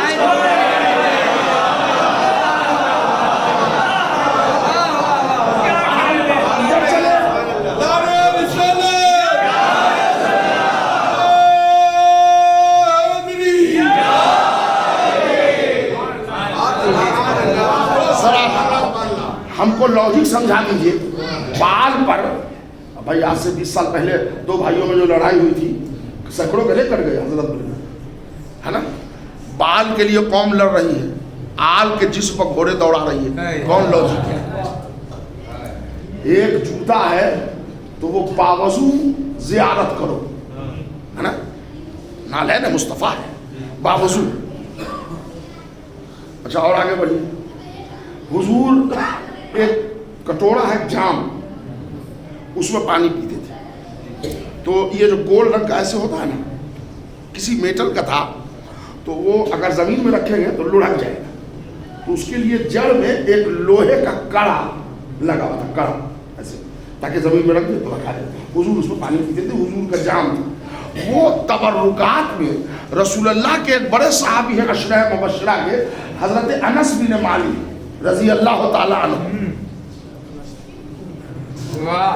ہم کو لوجک سمجھا دیجئے۔ بال پر بھائی آج سے 20 سال پہلے 2 بھائیوں میں جو لڑائی ہوئی تھی، سینکڑوں گلے کٹ گئے حضرت ہے نا۔ بال کے لیے قوم لڑ رہی ہے، آل کے جسم پر گھوڑے دوڑا رہی ہے، کون لوجک ہے؟ ایک جوتا ہے تو وہ باوضو زیارت کرو، ہے نا، نالین مصطفیٰ ہے، باوضو۔ اچھا اور آگے بڑھیے۔ حضور ایک کٹورا ہے جام، اس میں پانی پیتے تھے، تو یہ جو گول رنگ کا ایسے ہوتا ہے نا، کسی میٹل کا تھا، تو وہ اگر زمین میں رکھیں گے تو لڑک جائے گا، تو اس کے لیے جڑ میں ایک لوہے کا کڑا لگا ہوا تھا، کڑا ایسے، تاکہ زمین میں رکھ دے تو رکھا جائے۔ حضور اس میں پانی پیتے تھے، حضور کا جام تھا، وہ تبرکات میں رسول اللہ کے ایک بڑے صحابی ہیں عشرہ مبشرہ کے، حضرت انس بن مالک رضی اللہ تعالیٰ عنہ،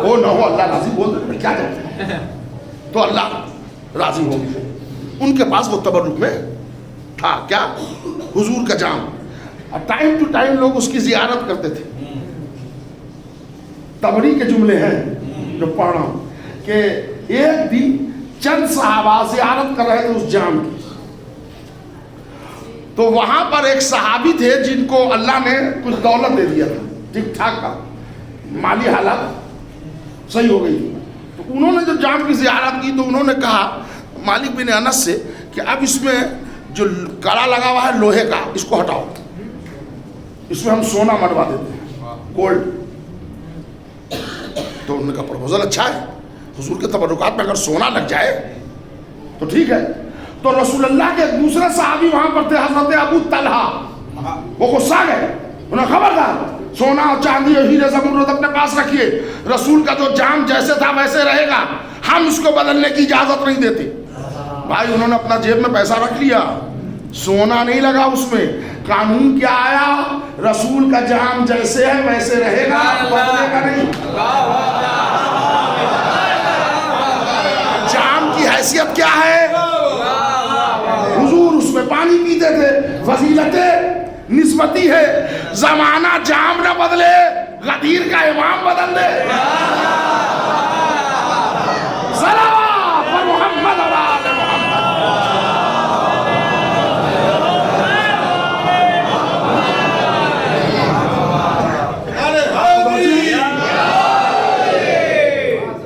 وہ نہ ہو اللہ راضی بول دے کیا کہتے ہیں، تو اللہ راضی ہو گئے. ان کے پاس وہ تبرک میں تھا کیا، حضور کا جام، اور ٹائم ٹو ٹائم لوگ اس کی زیارت کرتے تھے. تبری کے جملے ہیں جو پڑھ رہا ہوں کہ ایک دن چند صحابہ زیارت کر رہے تھے اس جام کی، تو وہاں پر ایک صحابی تھے جن کو اللہ نے کچھ دولت دے دیا تھا، ٹھیک ٹھاک کا مالی حالت صحیح ہو گئی تھی. تو انہوں نے جو جام کی زیارت کی تو انہوں نے کہا مالک بن انس سے کہ اب اس میں جو کڑا لگا ہوا ہے لوہے کا اس کو ہٹاؤ، اس میں ہم سونا مڑوا دیتے ہیں، گولڈ. تو انہوں نے کہا پروپوزل اچھا ہے، حضور کے تبرکات میں اگر سونا لگ جائے تو ٹھیک ہے. تو رسول اللہ کے دوسرے صحابی وہاں پر تھے حضرت ابو طلحہ، وہ غصہ گئے، انہوں نے خبردار سونا اور چاندی اور ہیرے زمرد اپنے پاس رکھیے، رسول کا جو جام جیسے تھا ویسے رہے گا، ہم اس کو بدلنے کی اجازت نہیں دیتے. بھائی انہوں نے اپنا جیب میں پیسہ رکھ لیا، سونا نہیں لگا اس میں. قانون کیا آیا، رسول کا جام جیسے ہے ویسے رہے گا، بدلے گا نہیں. جام کی حیثیت کیا ہے، حضور اس میں پانی پیتے تھے، فضیلت نسبتی ہے. زمانہ جام نہ بدلے، غدیر کا امام بدل دے. صلوات پر محمد و آل محمد.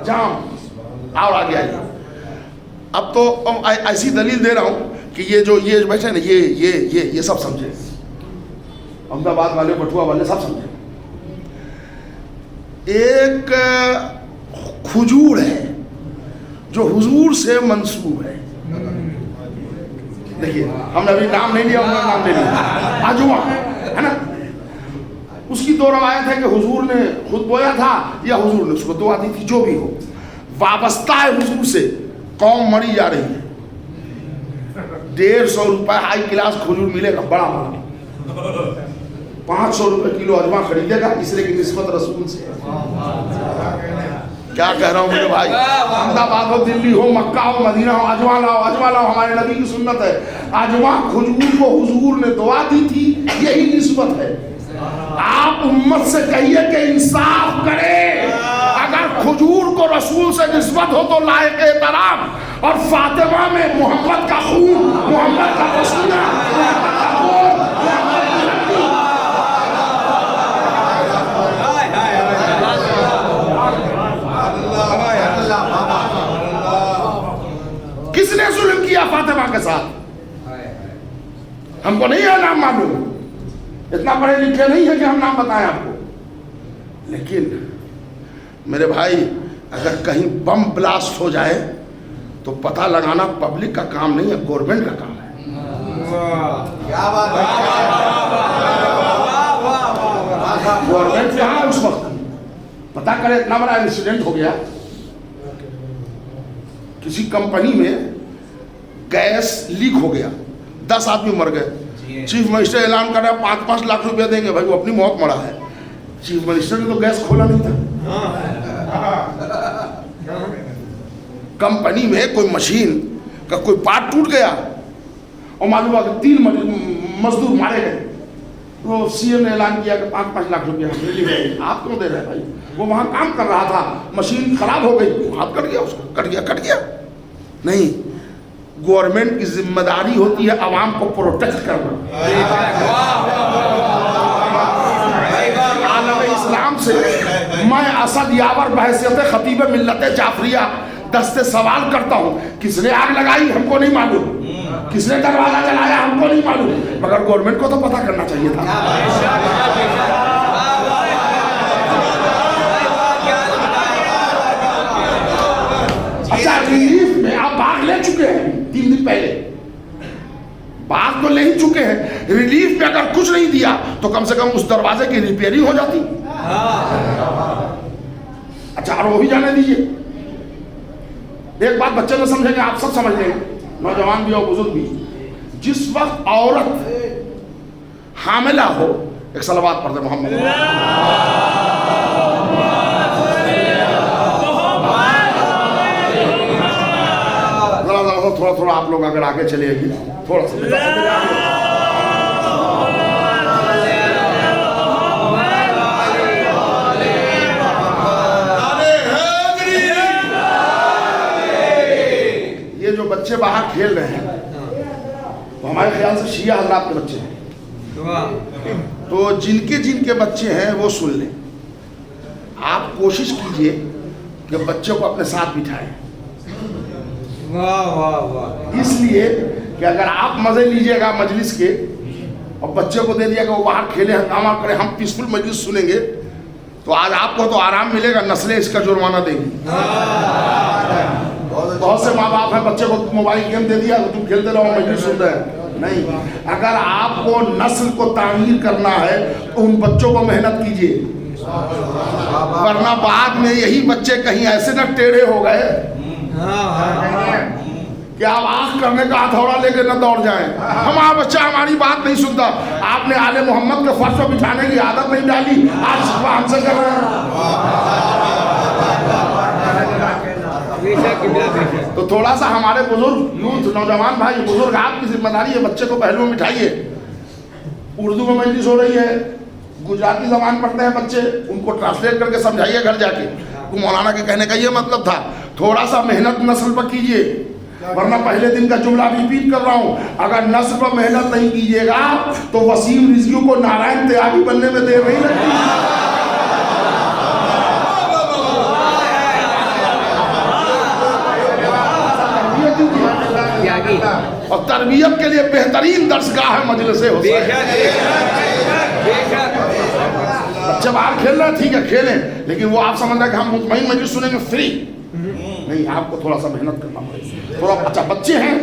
جام اور آگے آئیے. اب تو ایسی دلیل دے رہا ہوں کہ یہ جو یہ بیٹھے نا یہ سب سمجھے، احمد آباد والے بٹھوا والے سب سمجھے. ایک کھجور ہے جو حضور سے منسوب ہے. دیکھیے ہم نے ابھی نام نہیں لیا، ہم نے نام لے لیا، آجوا ہے نا. اس کی دو روایت ہے کہ حضور نے خود بویا تھا یا حضور نے اس کو دعا دی تھی، جو بھی ہو وابستہ ہے حضور سے. قوم مری جا رہی ہے، 150 روپے ہائی کلاس کھجور ملے گا بڑا بڑا، 500 روپے کلو اجوا خریدے گا، اس لیے کہ نسبت رسول سے. کیا کہہ رہا ہوں میرے بھائی، احمد آباد ہو، دلی ہو، مکہ ہو، مدینہ ہو، اجوا لاؤ، اجوا لاؤ. ہمارے نبی کی سنت ہے، اجوا کھجور کو حضور نے دعا دی تھی، یہی نسبت ہے. آپ امت سے کہیے کہ انصاف کرے، اگر کھجور کو رسول سے نسبت ہو تو لائق احترام، اور فاطمہ میں محمد کا خون، محمد کا پسینہ، محمد کا خون، محمد کی ہڈی. کس نے ظلم کیا فاطمہ کے ساتھ؟ ہم کو نہیں ہے نام معلوم، اتنا پڑھے لکھے نہیں ہے کہ ہم نام بتائیں آپ کو. لیکن میرے بھائی اگر کہیں بم بلاسٹ ہو جائے تو پتہ لگانا پبلک کا کام نہیں ہے، گورنمنٹ کا کام ہے. گورنمنٹ کہاں اس وقت پتہ کرے. اتنا بڑا انسیڈنٹ ہو گیا، کسی کمپنی میں گیس لیک ہو گیا، 10 آدمی مر گئے. چیف منسٹر اعلان کر رہا ہے 5-5 لاکھ روپیہ دیں گے. بھائی وہ اپنی موت مرا ہے، چیف منسٹر نے تو گیس کھولا نہیں تھا. کمپنی میں کوئی مشین کا کوئی پارٹ ٹوٹ گیا اور معلوم ہوا کہ 3 مزدور مارے گئے. تو سی ایم نے اعلان کیا کہ 5-5 لاکھ روپیہ ہم ریلیف دیں گے. آپ کیوں دے رہے ہیں بھائی؟ وہ وہاں کام کر رہا تھا، مشین خراب ہو گئی، ہاتھ کٹ گیا، اس کا کٹ گیا. نہیں، گورنمنٹ کی ذمہ داری ہوتی ہے عوام کو پروٹیکٹ کرنا. عالم اسلام سے میں اسد یاور بحیثیت خطیب ملت جعفریہ دست سوال کرتا ہوں، کس نے آگ لگائی ہم کو نہیں معلوم، کس نے دروازہ جلایا ہم کو نہیں معلوم، مگر گورنمنٹ کو تو پتہ کرنا چاہیے تھا. اچھا ریلیف میں آپ باغ لے چکے ہیں 3 دن پہلے، باغ تو لے ہی چکے ہیں، ریلیف میں اگر کچھ نہیں دیا تو کم سے کم اس دروازے کی ریپیئرنگ ہو جاتی. اچھا اور وہ بھی جانے دیجیے، ایک بات بچے میں سمجھیں گے, آپ سب سمجھ لیں گے, نوجوان بھی اور بزرگ بھی. جس وقت عورت حاملہ ہو, ایک صلوات پڑھ دیں محمد, تھوڑا تھوڑا آپ لوگ اگر آگے چلے گی, تھوڑا سا جو بچے باہر کھیل رہے ہیں تو ہمارے خیال سے شیعہ حضرات کے بچے ہیں, تو جن کے بچے ہیں وہ سن لیں. آپ کوشش کیجئے کہ بچوں کو اپنے ساتھ بٹھائیں, اس لیے کہ اگر آپ مزے لیجئے گا مجلس کے اور بچے کو دے دیا کہ وہ باہر کھیلے, ہنگامہ کرے, ہم پیسفل مجلس سنیں گے, تو آج آپ کو تو آرام ملے گا, نسلیں اس کا جرمانہ دیں گی. بہت سے ماں باپ ہیں بچے کو موبائل گیم دے دیا, تم کھیلتے رہو مجلس سن رہے ہیں. نہیں, اگر آپ کو نسل کو تعمیر کرنا ہے تو ان بچوں کو محنت کیجیے, ورنہ بعد میں یہی بچے کہیں ایسے نہ ٹیڑھے ہو گئے کہ آپ آنکھ کرنے کا ہتھوڑا لے کے نہ دوڑ جائیں. ہمارا بچہ ہماری بات نہیں سنتا, آپ نے آل محمد کے فرش پر بٹھانے کی عادت نہیں ڈالی, آج شکوہ ہم سے کر رہے ہیں. تو تھوڑا سا ہمارے بزرگ یوتھ, نوجوان بھائی بزرگ, آپ کی ذمہ داری ہے, بچے کو پہلو میں بٹھائیے. اردو میں مجلس ہو رہی ہے, گجراتی زبان پڑھتے ہیں بچے, ان کو ٹرانسلیٹ کر کے سمجھائیے گھر جا کے. تو مولانا کے کہنے کا یہ مطلب تھا, تھوڑا سا محنت نسل پر کیجیے, ورنہ پہلے دن کا جملہ ریپیٹ کر رہا ہوں, اگر نسل پر محنت نہیں کیجیے گا تو وسیم رضویوں کو نارائن تیاگی بننے میں دیر نہیں لگتی. اور تربیت کے لیے بہترین درسگاہ ہے مجلس حسین. بچے باہر کھیل رہے ہیں, ٹھیک ہے کھیلیں, لیکن وہ آپ سمجھ رہے ہیں کہ ہم مطمئن مجلس سنیں گے فری نہیں, آپ کو تھوڑا سا محنت کرنا پڑے گا. تھوڑا اچھا بچے ہیں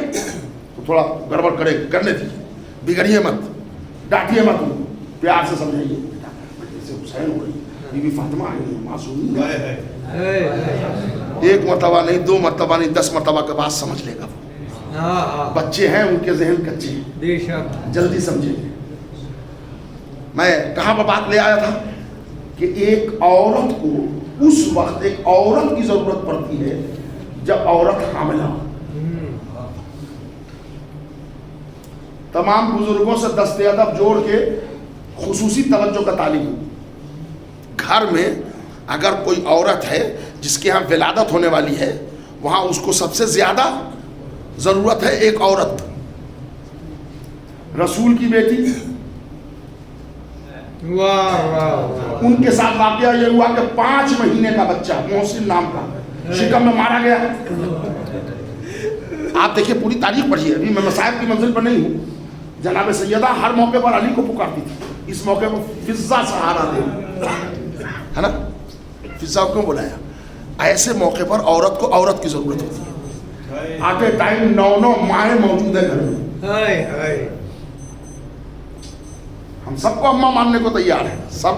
تو تھوڑا گڑبڑ کرنے دیجیے, بگڑیے مت, ڈانٹیے مت, پیار سے سمجھائیے. جیسے حسین ہو رہی, بی بی فاطمہ آ رہی, معصوم ہے, ایک مرتبہ نہیں, 2 مرتبہ نہیں, 10 مرتبہ کے بعد سمجھ لے گا. بچے ہیں, ان کے ذہن کچے ہیں, جلدی سمجھیں گے. میں کہاں پر بات لے آیا تھا کہ ایک عورت کو اس وقت ایک عورت کی ضرورت پڑتی ہے جب عورت حاملہ ہو. تمام بزرگوں سے دست ادب جوڑ کے خصوصی توجہ کا تعلیم. گھر میں اگر کوئی عورت ہے جس کے ہاں ولادت ہونے والی ہے, وہاں اس کو سب سے زیادہ ضرورت ہے ایک عورت. رسول کی بیٹی, ان کے ساتھ واقعہ یہ ہوا کہ 5 مہینے کا بچہ محسن نام کا شکم میں مارا گیا. آپ دیکھیں پوری تاریخ پڑھیے, ابھی میں مصائب کی منزل پر نہیں ہوں. جناب سیدہ ہر موقع پر علی کو پکارتی تھی, اس موقع پر فضا سہارا دے, ہے نا, فضا کو کیوں بلایا؟ ایسے موقع پر عورت کو عورت کی ضرورت ہوتی ہے. آتے ٹائم 9 مائیں موجود ہے گھر میں, ہم سب کو اماں ماننے کو تیار ہیں, سب.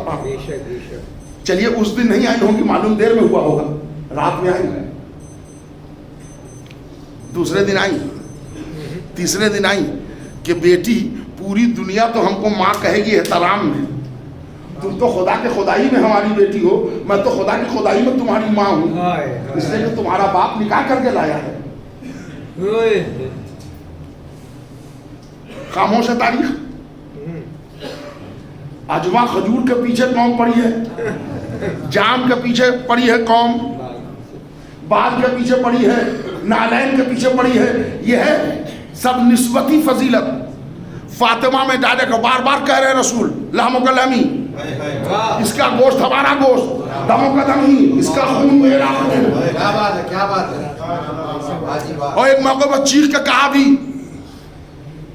چلیے اس دن نہیں آئی ہوگی, معلوم دیر میں ہوا ہوگا, رات میں آئی, دوسرے دن آئی, تیسرے دن آئی کہ بیٹی پوری دنیا تو ہم کو ماں کہے گی احترام میں, تم تو خدا کے خدائی میں ہماری بیٹی ہو, میں تو خدا کی خدائی میں تمہاری ماں ہوں, اس لیے کہ تمہارا باپ نکاح کر کے لایا ہے. خاموش ہے تاریخ. اجوا کھجور کے پیچھے قوم پڑی ہے, جام کے پیچھے پڑی ہے قوم, بال کے پیچھے پڑی ہے, نالین کے پیچھے پڑی ہے. یہ ہے سب نسبتی فضیلت. فاطمہ میں ڈالے کو بار بار کہہ رہے رسول, لحم کا لحمی, اس کا گوشت ہمارا گوشت, دموں کا دم ہی, اس کا خون میرا خون. کیا بات ہے, کیا بات ہے. اور ایک موقع پر چیخ کے کہا بھی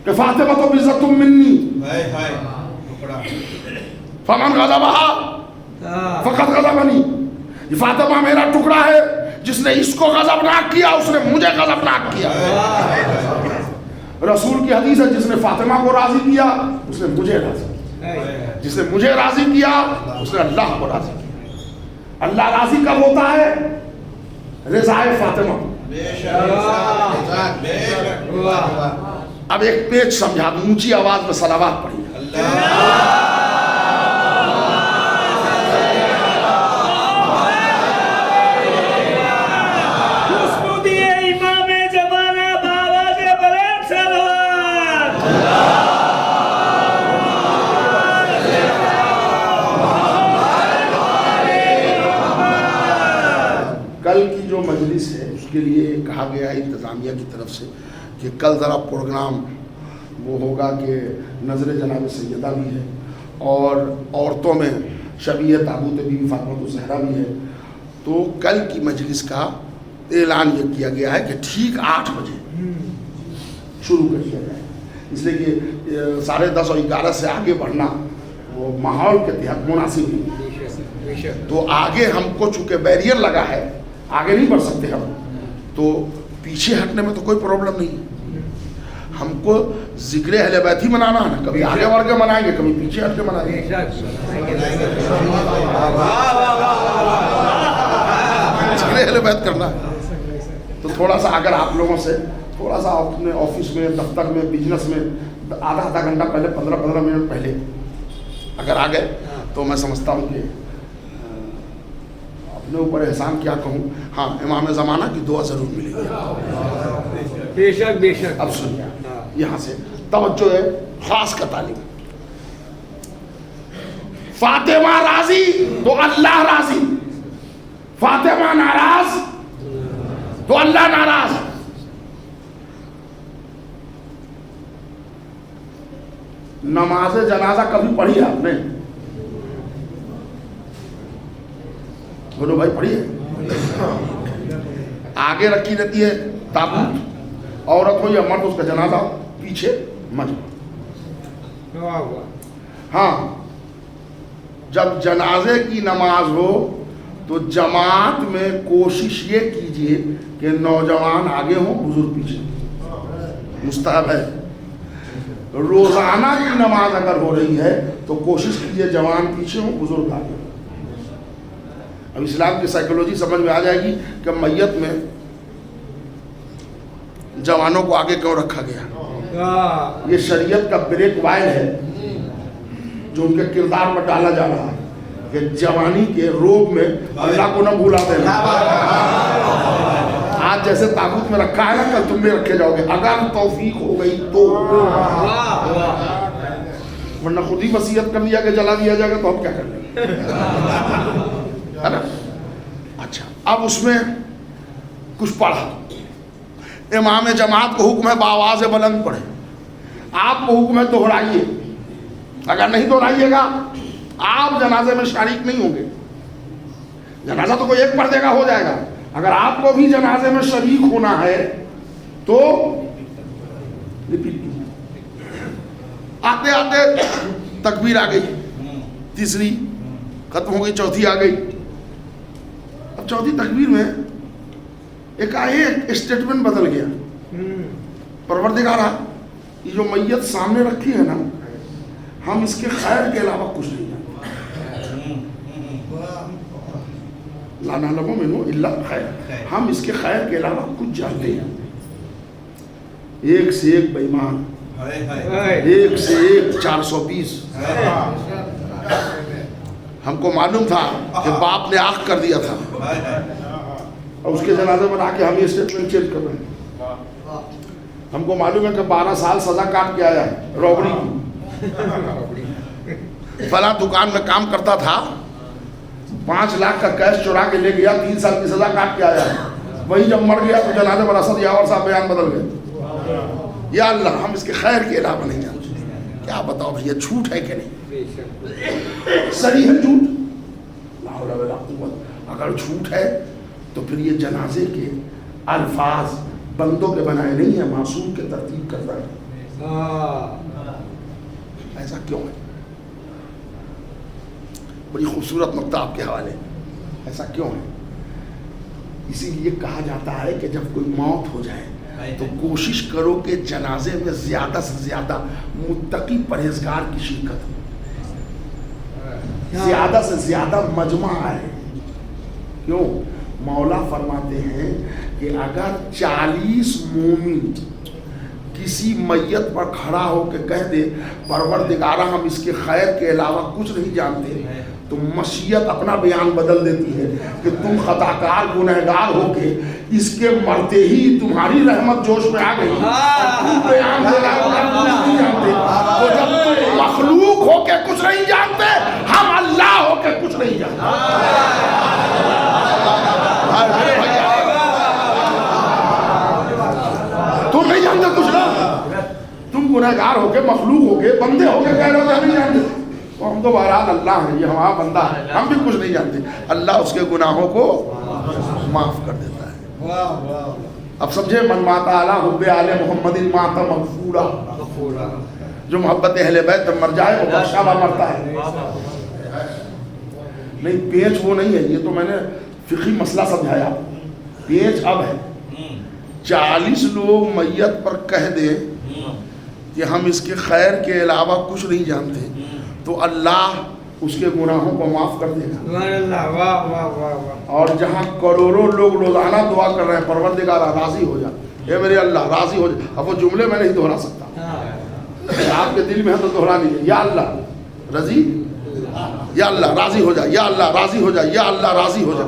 کہ فاطمہ تو بعزت منی, فمن غضبها فقط غضبنی. یہ فاطمہ میرا ٹکڑا ہے, جس نے اس کو غضبناک کیا اس نے مجھے غضبناک کیا. رسول کی حدیث ہے, جس نے فاطمہ کو راضی کیا اس نے مجھے راضی کیا, جس نے مجھے راضی کیا اس نے اللہ کو راضی کیا. اللہ راضی کب ہوتا ہے؟ رضائے فاطمہ. اب ایک پیج سمجھا دوں، اونچی آواز میں صلوات پڑھی. کل کی جو مجلس ہے اس کے لیے کہا گیا ہے انتظامیہ کی طرف سے کہ کل ذرا پروگرام وہ ہوگا کہ نظر جناب سیدہ بھی ہے اور عورتوں میں شبیہ تابوت بی بی فاطمہ الزہرا بھی ہے. تو کل کی مجلس کا اعلان یہ کیا گیا ہے کہ ٹھیک 8 بجے شروع کر دیا جائے، اس لیے کہ 10:30 اور 11 سے آگے بڑھنا وہ ماحول کے تحت مناسب نہیں. تو آگے ہم کو چونکہ بیریئر لگا ہے، آگے نہیں بڑھ سکتے ہم، تو پیچھے ہٹنے میں تو کوئی پرابلم نہیں. ہم کو ذکر اہل بیت ہی منانا ہے نا، کبھی آگے بڑھ کے منائیں گے، کبھی پیچھے ہٹ کے منائیں گے. ذکر اہل بیت کرنا ہے تو تھوڑا سا اگر آپ لوگوں سے تھوڑا سا اپنے آفس میں، دفتر میں، بزنس میں آدھا گھنٹہ پہلے، 15 منٹ پہلے اگر آ گئے تو میں سمجھتا ہوں کہ اپنے اوپر احسان کیا کہوں. ہاں، امام زمانہ کی دعا ضرور ملے گی. بے شک بے شک. اب سنیے، یہاں سے توجہ ہے، خاص کا تعلیم. فاطمہ راضی تو اللہ راضی، فاطمہ ناراض تو اللہ ناراض. نماز جنازہ کبھی پڑھی آپ نے؟ بولو بھائی، پڑھی ہے؟ آگے رکھی رہتی ہے تابوت، عورت ہو یا مرد، اس کا جنازہ پیچھے مجمع. ہاں، جب جنازے کی نماز ہو تو جماعت میں کوشش یہ کیجئے کہ نوجوان آگے ہوں، بزرگ پیچھے. مستحب ہے. روزانہ کی نماز اگر ہو رہی ہے تو کوشش کیجئے جوان پیچھے ہوں، بزرگ آگے ہوں. اب اسلام کی سائیکولوجی سمجھ میں آ جائے گی کہ میت میں جوانوں کو آگے کیوں رکھا گیا. یہ شریعت کا بریک وائل ہے جو ان کے کردار میں ڈالا جا رہا ہے کہ جوانی کے روب میں اللہ کو نہ بھولا دینا. آج جیسے تابوت میں رکھا ہے نا، کل تم بھی رکھے جاؤ گے اگر توفیق ہو گئی تو. ورنہ خود ہی وصیت کر لیا کہ جلا دیا جائے گا تو ہم کیا کر لیں گے. اچھا، اب اس میں کچھ پڑھا. امام جماعت کو حکم ہے بآواز بلند پڑھے. آپ کو حکم ہے دہرائیے. اگر نہیں دہرائیے گا آپ جنازے میں شریک نہیں ہوں گے. جنازہ تو کوئی ایک پڑھ دے گا، ہو جائے گا. اگر آپ کو بھی جنازے میں شریک ہونا ہے تو آتے آتے تکبیر آ گئی، تیسری ختم ہو گئی، چوتھی آ گئی. اب چوتھی تکبیر میں ایک اسٹیٹمنٹ بدل گیا. پروردگارا، یہ جو میت سامنے رکھی ہے نا، ہم اس کے خیر کے علاوہ کچھ نہیں جانتے. لا نعلم منہ الا خیر، ہم اس کے خیر کے علاوہ کچھ جانتے ہیں. ایک سے ایک بے ایمان، ایک سے ایک 420. ہم کو معلوم تھا کہ باپ نے آنکھ کر دیا تھا اور اس کے جنازے پر آ کے ہم یہ اسٹیٹمنٹ چینج کر رہے ہیں. ہم کو معلوم ہے کہ 12 سال سزا کاٹ کے آیا ہے رابری کی. فلاں دکان میں کام کرتا تھا، 5 لاکھ کا کیش چورا کے لے گیا، 3 سال کی سزا کاٹ کے آیا ہے. وہی جب مر گیا تو جنازے پر اسد یاور صاحب بیان بدل گئے. یا اللہ، ہم اس کے خیر کے علاوہ نہیں جانتے. کیا بتاؤ بھیا، جھوٹ ہے کہ نہیں؟ صحیح ہے جھوٹ. اگر جھوٹ ہے تو پھر یہ جنازے کے الفاظ بندوں کے بنائے نہیں ہیں، معصوم کے ترتیب کرتا ہے. ایسا کیوں ہے؟ بڑی خوبصورت نقطہ آپ کے حوالے. ایسا کیوں ہے؟ اسی لیے کہا جاتا ہے کہ جب کوئی موت ہو جائے تو کوشش کرو کہ جنازے میں زیادہ سے زیادہ متقی پرہیزگار کی شرکت ہو، زیادہ سے زیادہ مجمع آئے. کیوں؟ مولا فرماتے ہیں کہ اگر 40 مومن کسی میت پر کھڑا ہو کے کہہ دے پروردگارہ ہم اس کے خیر کے علاوہ کچھ نہیں جانتے، تو مشیت اپنا بیان بدل دیتی ہے کہ تم خطاکار گنہگار ہو کے اس کے مرتے ہی تمہاری رحمت جوش میں آ گئی اور تم بیان دے رہے ہو کہ کچھ نہیں جانتے۔ تو جب تم مخلوق ہو کے کچھ نہیں جانتے، ہم اللہ ہو کے کچھ نہیں جانتے۔ تم نہیں جانتے کچھ نا، تم گنہگار ہو کے مخلوق ہو کے بندے ہو کے کہہ رہے ہو کہ ہم نہیں جانتے، تو ہم تو بہرحال اللہ ہیں، یہ ہمارا بندہ ہے، ہم بھی کچھ نہیں جانتے۔ اللہ اس کے گناہوں کو معاف کر دیتا ہے۔ اب سمجھے، من مات علی حب آل محمد مات مغفورا، جو محبت اہل بیت مر جائے وہ بخشا ہوا مرتا ہے۔ نہیں، پیچ وہ نہیں ہے، یہ تو میں نے فقہی مسئلہ سمجھایا، پیچ اب ہے 40 لوگ میت پر کہہ دیں کہ ہم اس کے خیر کے علاوہ کچھ نہیں جانتے، تو اللہ اس کے گناہوں کو معاف کر دے گا۔ اور جہاں کروڑوں لوگ روزانہ دعا کر رہے ہیں پروردگار راضی ہو جا، اے میرے اللہ راضی ہو جا، اب وہ جملے میں نہیں دہرا سکتا، آپ کے دل میں ہے تو دہرا لیجیے، یا اللہ رضی، یا اللہ راضی ہو جا، یا اللہ راضی ہو جا، یا اللہ راضی ہو جا۔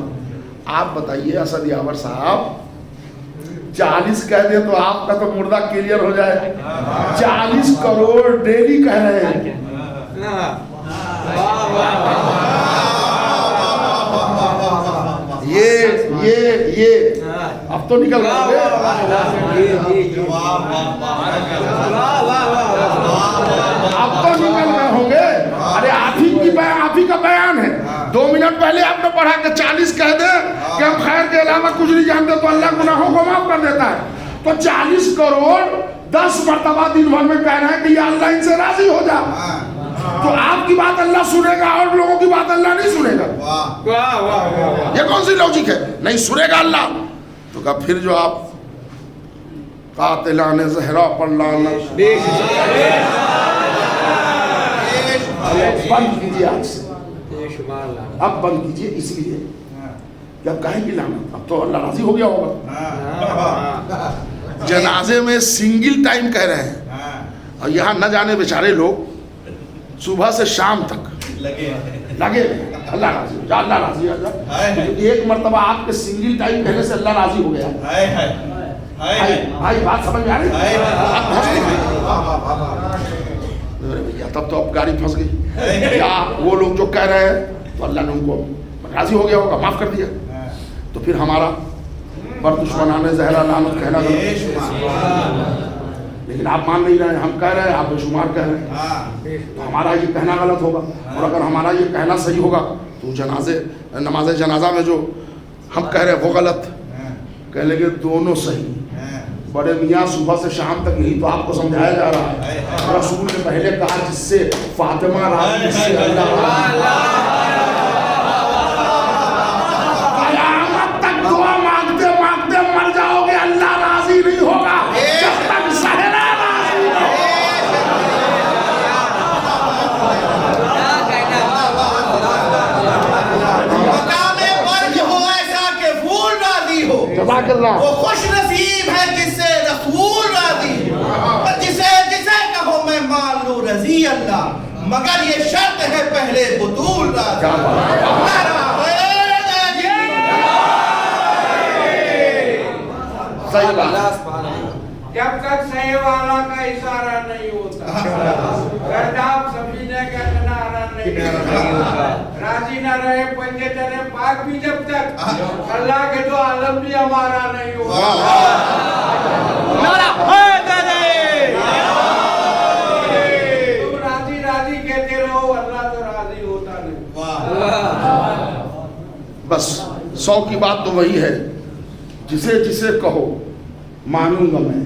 آپ بتائیے اسد یاور صاحب، 40 کہہ دیں تو آپ کا تو مردہ کلیئر ہو جائے، 40 کروڑ ڈیلی کہہ رہے ہیں۔ یہ اب تو نکل رہے اب تو نکل رہے ہوں گے۔ ارے آپ ہی کا بیان ہے، 2 منٹ پہلے آپ نے پڑھا کہ 40 کہہ دیں کہ ہم خیر کے علاوہ کچھ نہیں جانتے تو اللہ گناہوں کو معاف کر دیتا ہے، تو 40 کروڑ 10 مرتبہ دن بھر میں کہہ رہے ہیں کہ یا اللہ ان سے راضی ہو جا، تو آپ کی بات اللہ سنے گا اور لوگوں کی بات اللہ نہیں سنے گا؟ یہ کون سی لوجک ہے؟ نہیں سنے گا اللہ، تو کہا پھر جو آپ قاتلان زہرا پر لعنت، بند کیجئے آج سے، اب بند کیجئے، اس لیے کہ اب کہیں گی لعنت، اب تو اللہ راضی ہو گیا ہوگا۔ جنازے میں سنگل ٹائم کہہ رہے ہیں، اور یہاں نہ جانے بیچارے لوگ صبح سے شام تک لگے اللہ راضی ہو جا، اللہ راضی ہو جا۔ ایک مرتبہ آپ کے سنگل ٹائم کہنے سے اللہ راضی ہو گیا۔ بھائی بات سمجھ میں آ رہی؟ تب تو اب گاڑی پھنس گئی، یا وہ لوگ جو کہہ رہے ہیں تو اللہ نے ان کو راضی ہو گیا ہوگا، معاف کر دیا، تو پھر ہمارا پر دشمنان زہرا لعنت کہنا غلط، لیکن آپ مان نہیں رہے ہیں، ہم کہہ رہے ہیں، آپ بے شمار کہہ رہے ہیں، تو ہمارا یہ کہنا غلط ہوگا، اور اگر ہمارا یہ کہنا صحیح ہوگا تو نماز جنازہ میں جو ہم کہہ رہے ہیں وہ غلط، کہہ لیں گے دونوں صحیح۔ بڑے میاں صبح سے شام تک یہی تو آپ کو سمجھایا جا رہا ہے، رسول نے پہلے کہا جس سے فاطمہ راضی، اس سے اللہ قیامت تک دعا مانگتے مانگتے مر جاؤ گے، اللہ راضی نہیں ہوگا جب تک زہرا راضی نہ ہو۔ مقام مرگ ہو ایسا کہ پھول راضی ہو، جزاک اللہ۔ وہ خوش نصیب ہے جس سے رسول راضی ہو، جسے کہو میں مان لوں رضی اللہ، مگر یہ شرط ہے پہلے بطول راضی۔ صحیح بات، جب تک صحیح والا کا اشارہ نہیں ہوتا، گرداب سمجھنے کا کنارہ نہیں ہوتا، راضی نہ رہے پنجے تنے پاک بھی جب تک اللہ کے تو عالم بھی ہمارا نہیں ہوگا۔ تم راضی راضی کہتے رہو، اللہ تو راضی ہوتا نہیں۔ بس 100 کی بات تو وہی ہے، جسے کہو مانوں گا میں،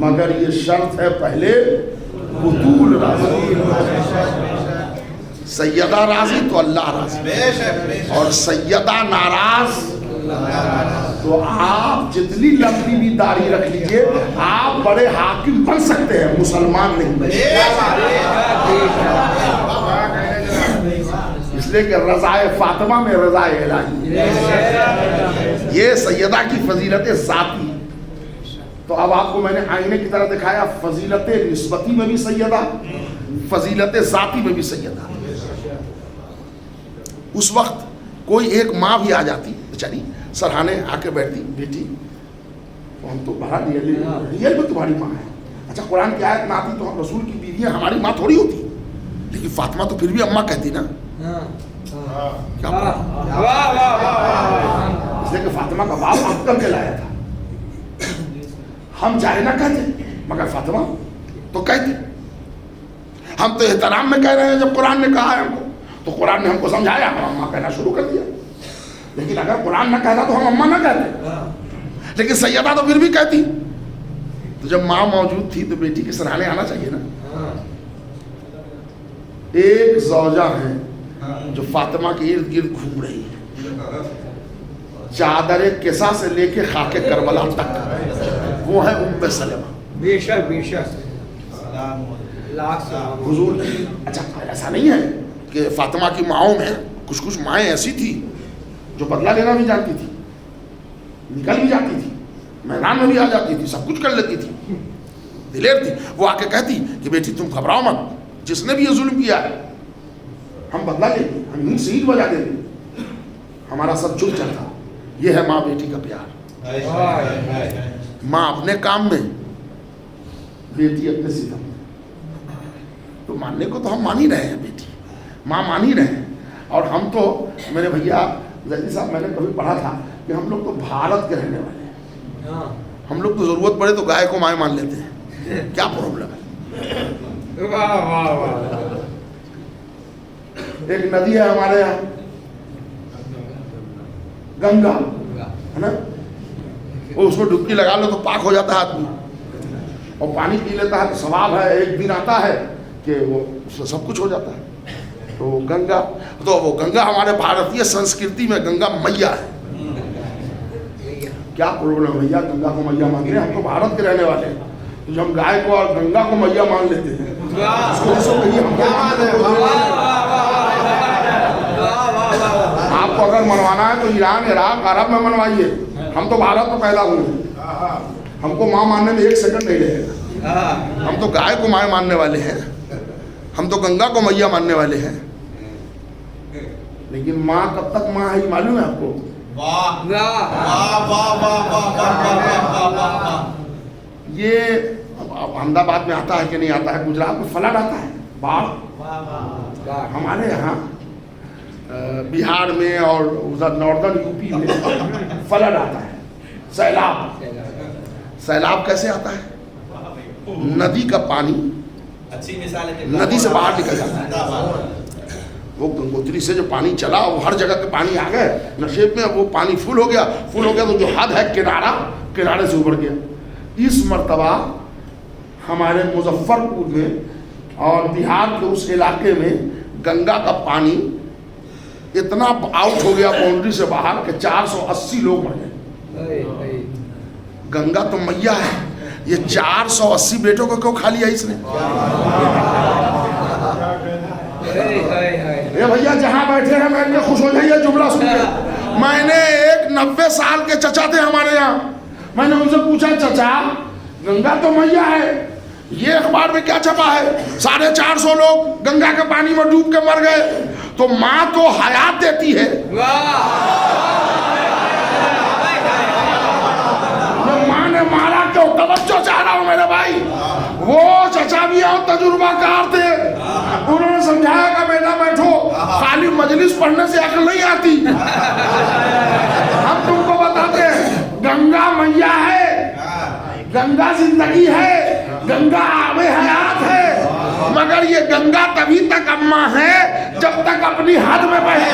مگر یہ شرط ہے پہلے بطول راضی، سیدہ راضی تو اللہ راضی، اور سیدہ ناراض تو آپ جتنی لمبی بھی داڑھی رکھ لیجئے آپ بڑے حاکم بن سکتے ہیں، مسلمان نہیں بن سکتے۔ اس لیے کہ رضائے فاطمہ میں رضائے الہی ہے. یہ سیدہ کی فضیلت ذاتی. تو اب آپ کو میں نے آئینے کی طرح دکھایا, فضیلت نسبتی میں بھی سیدہ, فضیلت ذاتی میں بھی سیدہ. اس وقت کوئی ایک ماں بھی آ جاتی بیچاری, سرہانے آ کے بیٹھتی, بیٹی ہم تو بڑا ریئل میں تمہاری ماں ہے. اچھا قرآن کی آیت میں آتی تو ہم رسول کی بیویاں ہماری ماں تھوڑی ہوتی, لیکن فاطمہ تو پھر بھی اماں کہتی نا. کیا اس لیے کہ فاطمہ کا باپ افضل کہلایا تھا. ہم چاہے نہ کہتے مگر فاطمہ تو کہتے. ہم تو احترام میں کہہ رہے ہیں, جب قرآن نے کہا ہے ہم کو تو قرآن نے ہم کو سمجھایا, ہم اماں کہنا شروع کر دیا. لیکن اگر قرآن نہ کہتا تو ہم اماں نہ کہتے, لیکن سیدہ تو پھر بھی کہتی. تو جب ماں موجود تھی تو بیٹی کے سرحانے آنا چاہیے نا. ایک زوجہ ہے جو فاطمہ کے ارد گرد گھوم رہی ہے, چادر کسا سے لے کے خاک کربلا تک, وہ ہے ام سلمہ. بے شک بے شک حضور. اچھا ایسا نہیں ہے کہ فاطمہ کی ماؤں میں کچھ مائیں ایسی تھی جو بدلہ لینا بھی جانتی تھی, نکل بھی جاتی تھی, میدان میں بھی آ جاتی تھی, سب کچھ کر لیتی تھی, دلیر تھی. وہ آ کے کہتی کہ بیٹی تم گھبراؤ مت, جس نے بھی یہ ظلم کیا ہے ہم بدلہ لیں گے, ہم یوں سیٹ بجا دیں گے, ہمارا سب چل چلتا. یہ ہے ماں بیٹی کا پیار. ماں اپنے کام میں, بیٹی اپنے سیدھا. تو ماننے کو تو ہم مان ہی رہے ہیں, بیٹی ماں مان ہی رہے ہیں. اور ہم تو میرے بھیا ظہیر صاحب, میں نے کبھی پڑھا تھا کہ ہم لوگ تو بھارت کے رہنے والے ہیں. ہم لوگ تو ضرورت پڑے تو گائے کو مائیں مان لیتے ہیں, کیا پرابلم ہے. ایک ندی ہے ہمارے یہاں گنگا ہے نا, وہ اس کو ڈبکی لگا لو تو پاک ہو جاتا ہے آدمی, اور پانی پی لیتا ہے تو ثواب ہے. ایک دن آتا ہے کہ وہ سب کچھ ہو جاتا ہے. تو گنگا, تو وہ گنگا ہمارے بھارتیہ سنسکرتی میں گنگا میاں ہے. کیا پرابلم ہے بھیا, گنگا کو میاں مان رہے ہیں, ہم تو بھارت کے رہنے والے ہیں. تو جب ہم گائے کو اور گنگا کو میاں مان لیتے ہیں, آپ کو اگر منوانا ہے تو ایران, عراق, عرب میں منوائیے. ہم تو بھارت میں پیدا ہوئے ہیں, ہم کو ماں ماننے میں ایک سیکنڈ نہیں لگے گا. ہم تو گائے کو ماں ماننے والے ہیں, ہم تو گنگا کو میاں ماننے والے ہیں. لیکن ماں کب تک ماں ہے یہ معلوم ہے آپ کو؟ یہ احمد آباد میں آتا ہے کہ نہیں آتا ہے, گجرات میں فلڈ آتا ہے, باڑھ. ہمارے یہاں بہار میں اور ادھر ناردرن یو پی میں فلڈ آتا ہے, سیلاب. سیلاب کیسے آتا ہے؟ ندی کا پانی ندی سے باہر نکل جاتا ہے. وہ گنگوتری سے جو پانی چلا وہ ہر جگہ کے پانی آ گئے نشیب میں, وہ پانی فل ہو گیا تو جو حد ہے کنارے سے ابھر گیا. اس مرتبہ ہمارے مظفر پور میں اور بہار کے اس علاقے میں گنگا کا پانی اتنا آؤٹ ہو گیا باؤنڈری سے باہر کہ 480 لوگ مر گئے. گنگا تو میاں ہے, یہ 480 بیٹوں کو کیوں کھا لیا اس نے؟ یہ بھیا جہاں بیٹھے ہیں میں خوش ہو جائیے جملہ سن کے. میں نے ایک 90 سال کے چچا تھے ہمارے یہاں, میں نے ان سے پوچھا چچا گنگا تو میاں ہے, یہ اخبار میں کیا چھپا ہے 450 لوگ گنگا کے پانی میں ڈوب کے مر گئے, تو ماں تو حیات دیتی ہے. ماں نے مارا کیوں, توجہ چاہ رہا ہوں میرے بھائی. وہ چچا بھی اور تجربہ کار تھے, انہوں نے سمجھایا کہ بیٹا بیٹھو, خالی مجلس پڑھنے سے عقل نہیں آتی. ہم تم کو بتاتے ہیں گنگا میاں ہے, گنگا زندگی ہے, گنگا آب حیات ہے, مگر یہ گنگا تبھی تک اماں ہے جب تک اپنی حد میں بہے.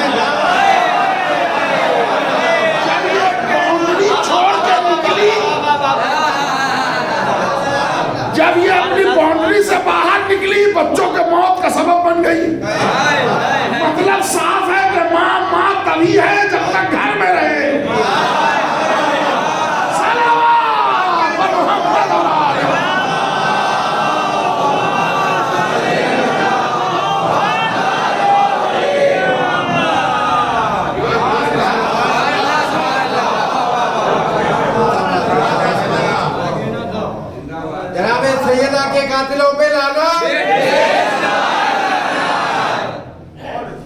جب یہ باؤنڈری چھوڑ کے نکلی, جب یہ اپنی باؤنڈری سے باہر نکلی, بچوں کے موت کا سبب بن گئی. مطلب صاف ہے کہ ماں تبھی ہے جب تک گھر میں رہے.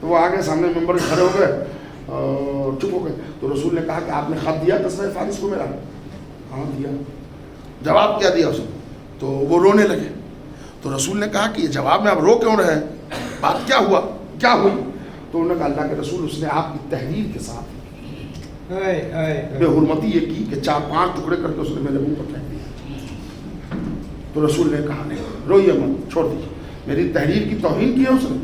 تو وہ آگے سامنے ممبر پہ کھڑے ہو گئے اور چپ ہو گئے. تو رسول نے کہا کہ آپ نے خط دیا قصرۂ فارس کو میرا؟ ہاں دیا. جواب کیا دیا اس نے؟ تو وہ رونے لگے. تو رسول نے کہا کہ یہ جواب میں آپ رو کیوں رہے ہیں؟ بات کیا ہوا؟ کیا ہوئی؟ تو انہوں نے کہا اللہ کے رسول اس نے آپ کی تحریر کے ساتھ بے حرمتی یہ کی کہ 4-5 ٹکڑے کر کے اس نے میرے منہ پر پھینک دیا. تو رسول نے کہا نہیں روئیے مت، چھوڑ دیجیے. میری تحریر کی توہین کی ہے اس نے،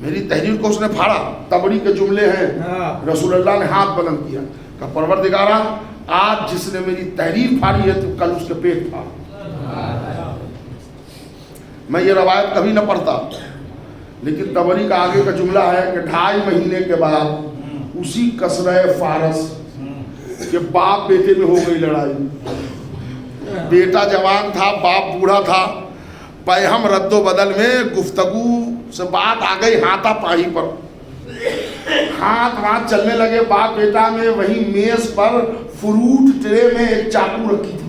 میری تحریر کو اس نے پھاڑا. تبری کے جملے ہیں. رسول اللہ نے ہاتھ بلند کیا کہ پروردگارا آج جس نے میری تحریر پھاڑی ہے تو کل اس کے پیٹ پھاڑ. میں یہ روایت کبھی نہ پڑھتا، لیکن تبری کا آگے کا جملہ ہے کہ 2.5 مہینے کے بعد اسی کسرۂ فارس کے باپ بیٹے میں ہو گئی لڑائی. بیٹا جوان تھا، باپ بوڑھا تھا. پیہم رد و بدل میں گفتگو سے بات آ گئی ہاتھا پاہی پر. ہاتھ چلنے لگے باپ بیٹا میں. وہی میز پر فروٹ ٹرے میں ایک چاقو رکھی تھی.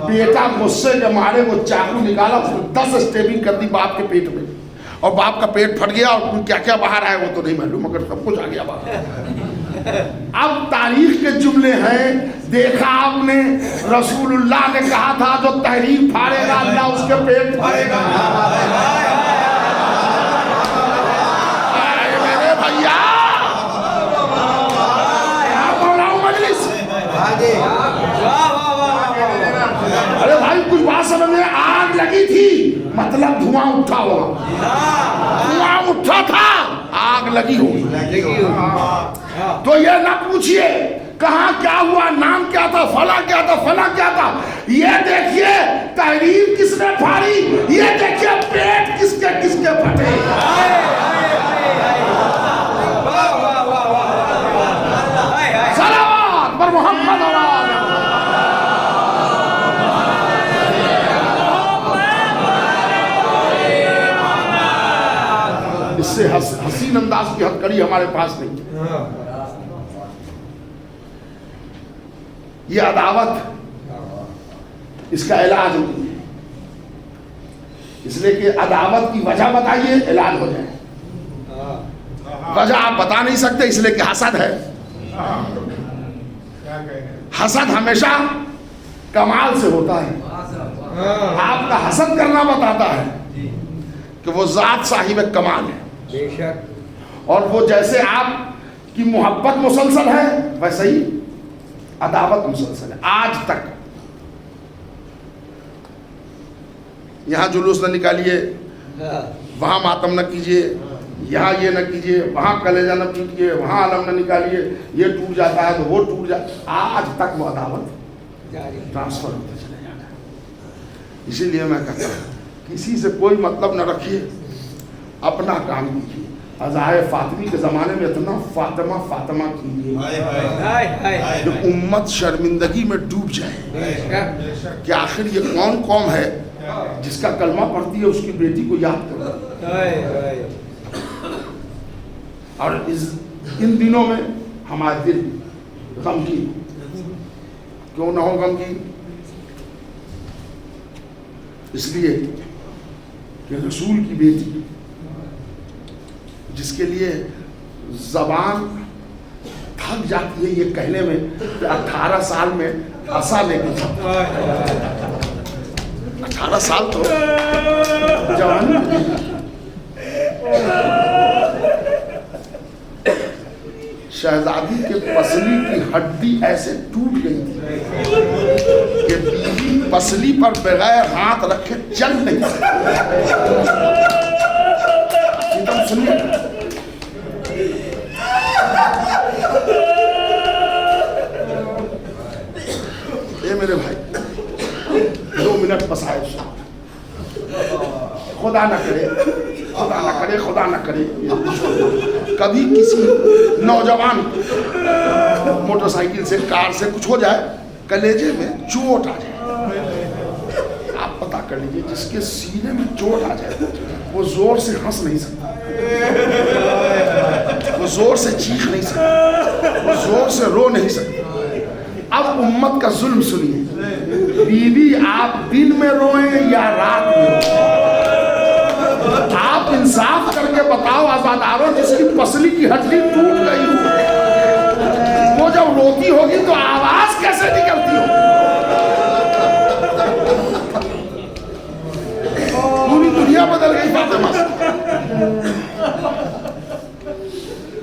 بیٹا غصے کے مارے وہ چاقو نکالا، اس نے 10 اسٹیپنگ کر دی باپ کے پیٹ میں، اور باپ کا پیٹ پھٹ گیا. اور کیا کیا باہر آئے وہ تو نہیں معلوم، مگر سب کچھ آ گیا باہر. اب تاریخ کے جملے ہیں. دیکھا آپ نے رسول اللہ نے کہا تھا جو تحریر پھاڑے گا اللہ اس کے پیٹ پھاڑے گا. میرے بھیا ارے بھائی کچھ بات سمجھ میں. آگ لگی تھی مطلب دھواں اٹھا ہوا، دھواں اٹھا تھا، آگ لگی ہوئی. تو یہ نہ پوچھئے کہاں کیا ہوا، نام کیا تھا، فلاں کیا تھا، فلاں کیا تھا. یہ دیکھیے تحریر کس نے پھاڑی، یہ دیکھیے پیٹ کس کے پھٹے. صلوات پر محمد اور اس سے حسین انداز کی ہتھکڑی ہمارے پاس نہیں. یہ عداوت اس کا علاج نہیں ہے، اس لیے کہ عداوت کی وجہ بتائیے علاج ہو جائے. وجہ آپ بتا نہیں سکتے اس لیے کہ حسد ہے. حسد ہمیشہ کمال سے ہوتا ہے. آپ کا حسد کرنا بتاتا ہے کہ وہ ذات صاحب کمال ہے. بے شک. اور وہ جیسے آپ کی محبت مسلسل ہے ویسے ہی عداوت مسلسل ہے آج تک. یہاں جلوس نہ نکالیے، وہاں ماتم نہ کیجیے، یہاں یہ نہ کیجیے، وہاں کلیجہ نہ پیٹیے، وہاں علم نہ نکالیے. یہ ٹوٹ جاتا ہے تو وہ ٹوٹ جاتا ہے. آج تک وہ عداوت ٹرانسفر ہوتے چلے جاتا ہے. اسی لیے میں کہتا ہوں کسی سے کوئی مطلب نہ رکھیے، اپنا کام کیجیے. عزائے فاطمی کے زمانے میں اتنا فاطمہ فاطمہ کیجیے کہ امت شرمندگی میں ڈوب جائے کہ آخر یہ کون قوم ہے جس کا کلمہ پڑھتی ہے اس کی بیٹی کو یاد کرو. اور ان دنوں میں ہمارا دل غمگین، کیوں نہ ہو غمگین؟ اس لیے کہ رسول کی بیٹی جس کے لیے زبان تھک جاتی ہے یہ کہنے میں کہ 18 سال میں عصا لے کے جاتا. 18 سال تو جوانی. شہزادی کے پسلی کی ہڈی ایسے ٹوٹ گئی تھی کہ بیوی پسلی پر بغیر ہاتھ رکھے چل نہیں سکتی. سنیے اے میرے بھائی 2 منٹ بس آئے. خدا نہ کرے، خدا نہ کرے، خدا نہ کرے کبھی کسی نوجوان موٹر سائیکل سے کار سے کچھ ہو جائے، کلیجے میں چوٹ آ جائے. آپ پتہ کر لیجئے جس کے سینے میں چوٹ آ جائے وہ زور سے ہنس نہیں سکتا، وہ زور سے چیخ نہیں سکتا، وہ زور سے رو نہیں سکتا. اب امت کا ظلم سنیے. بیوی آپ دن میں روئیں یا رات میں روئیں، آپ انصاف کر کے بتاؤ. آزادی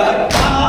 18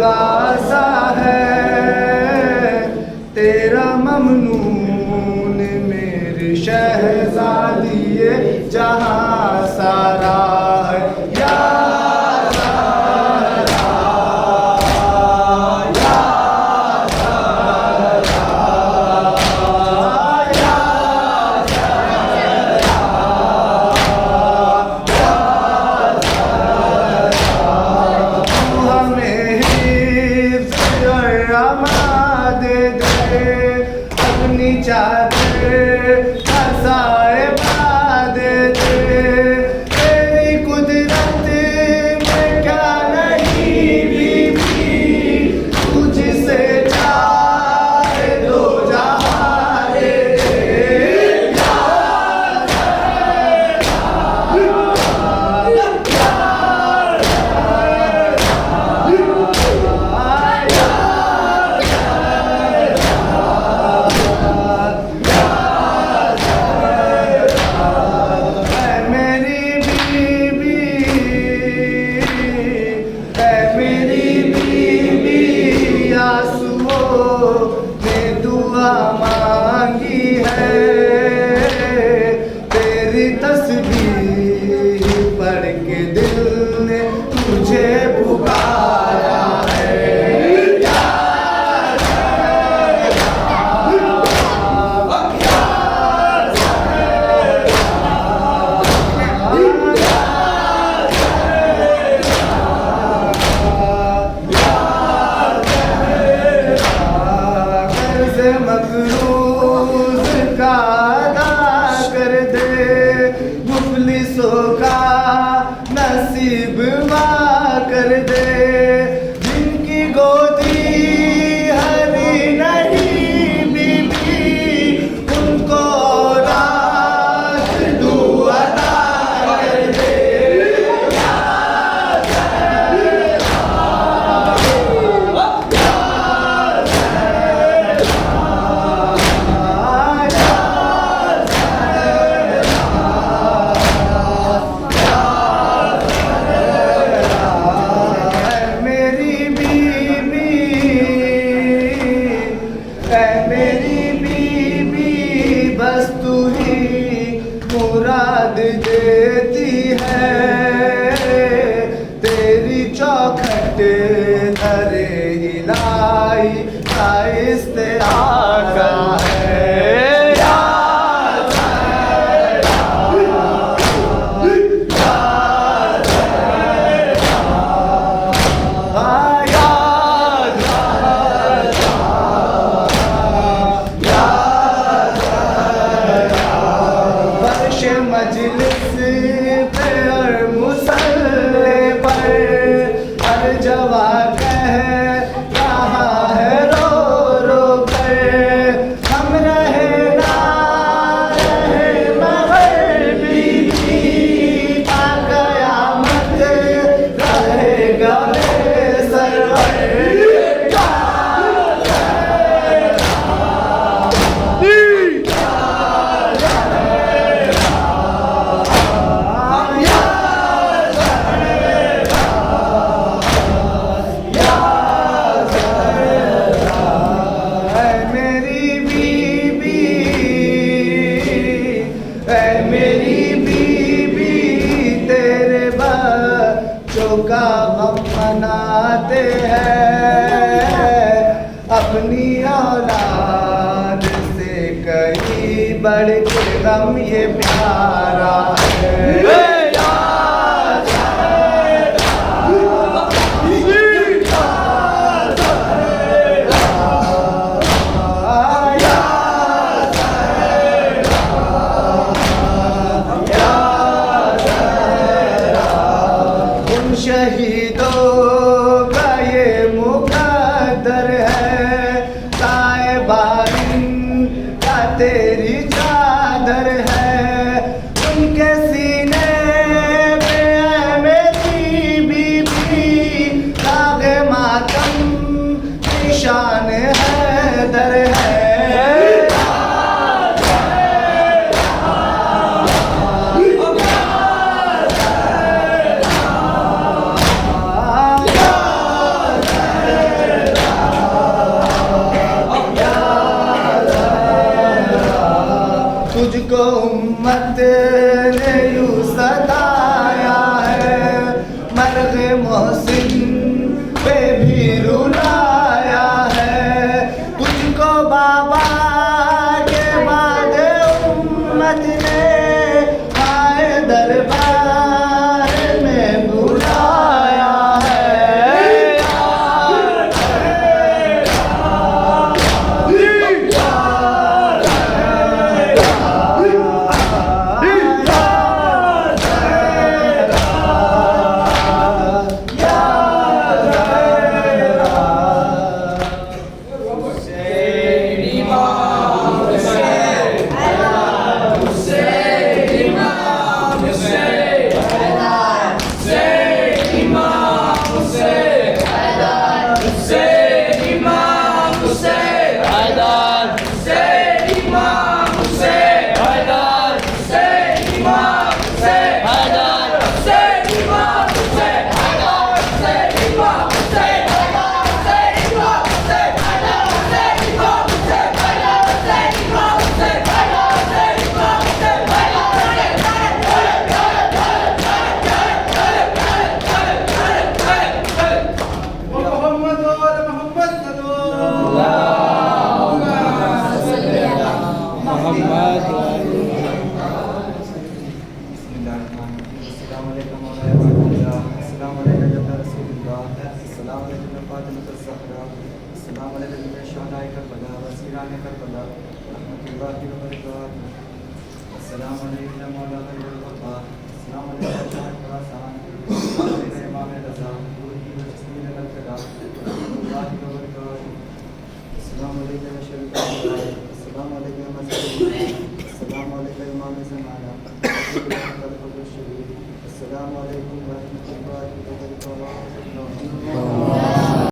استغاثہ ہے تیرا ممنون میری شہزادی جہاں سارا ہے یا دیتی ہے تیری چوکھٹ دھرے الہی کا استعاذہ ہے مجلس پہ اور مصلی پر ہر جواب کہہ رہا ہے رو رو کر ہم رہے نہ رہے مگر بھی تا قیامت رہے گا بے سرور کا غم مناتے ہیں اپنی اولاد سے کہیں بڑھ کے غم یہ پیارا ہے شہیدوں کا یہ مقدر ہے طائبان کا تیری چادر ہے ان کے نے یوں ستایا ہے، مرغ محسن پہ بھی رلایا ہے، تجھ کو بابا کے بعد امت نے آئے دربار میں بلایا ہے۔ السلام علیکم ورحمۃ اللہ وبرکاتہ۔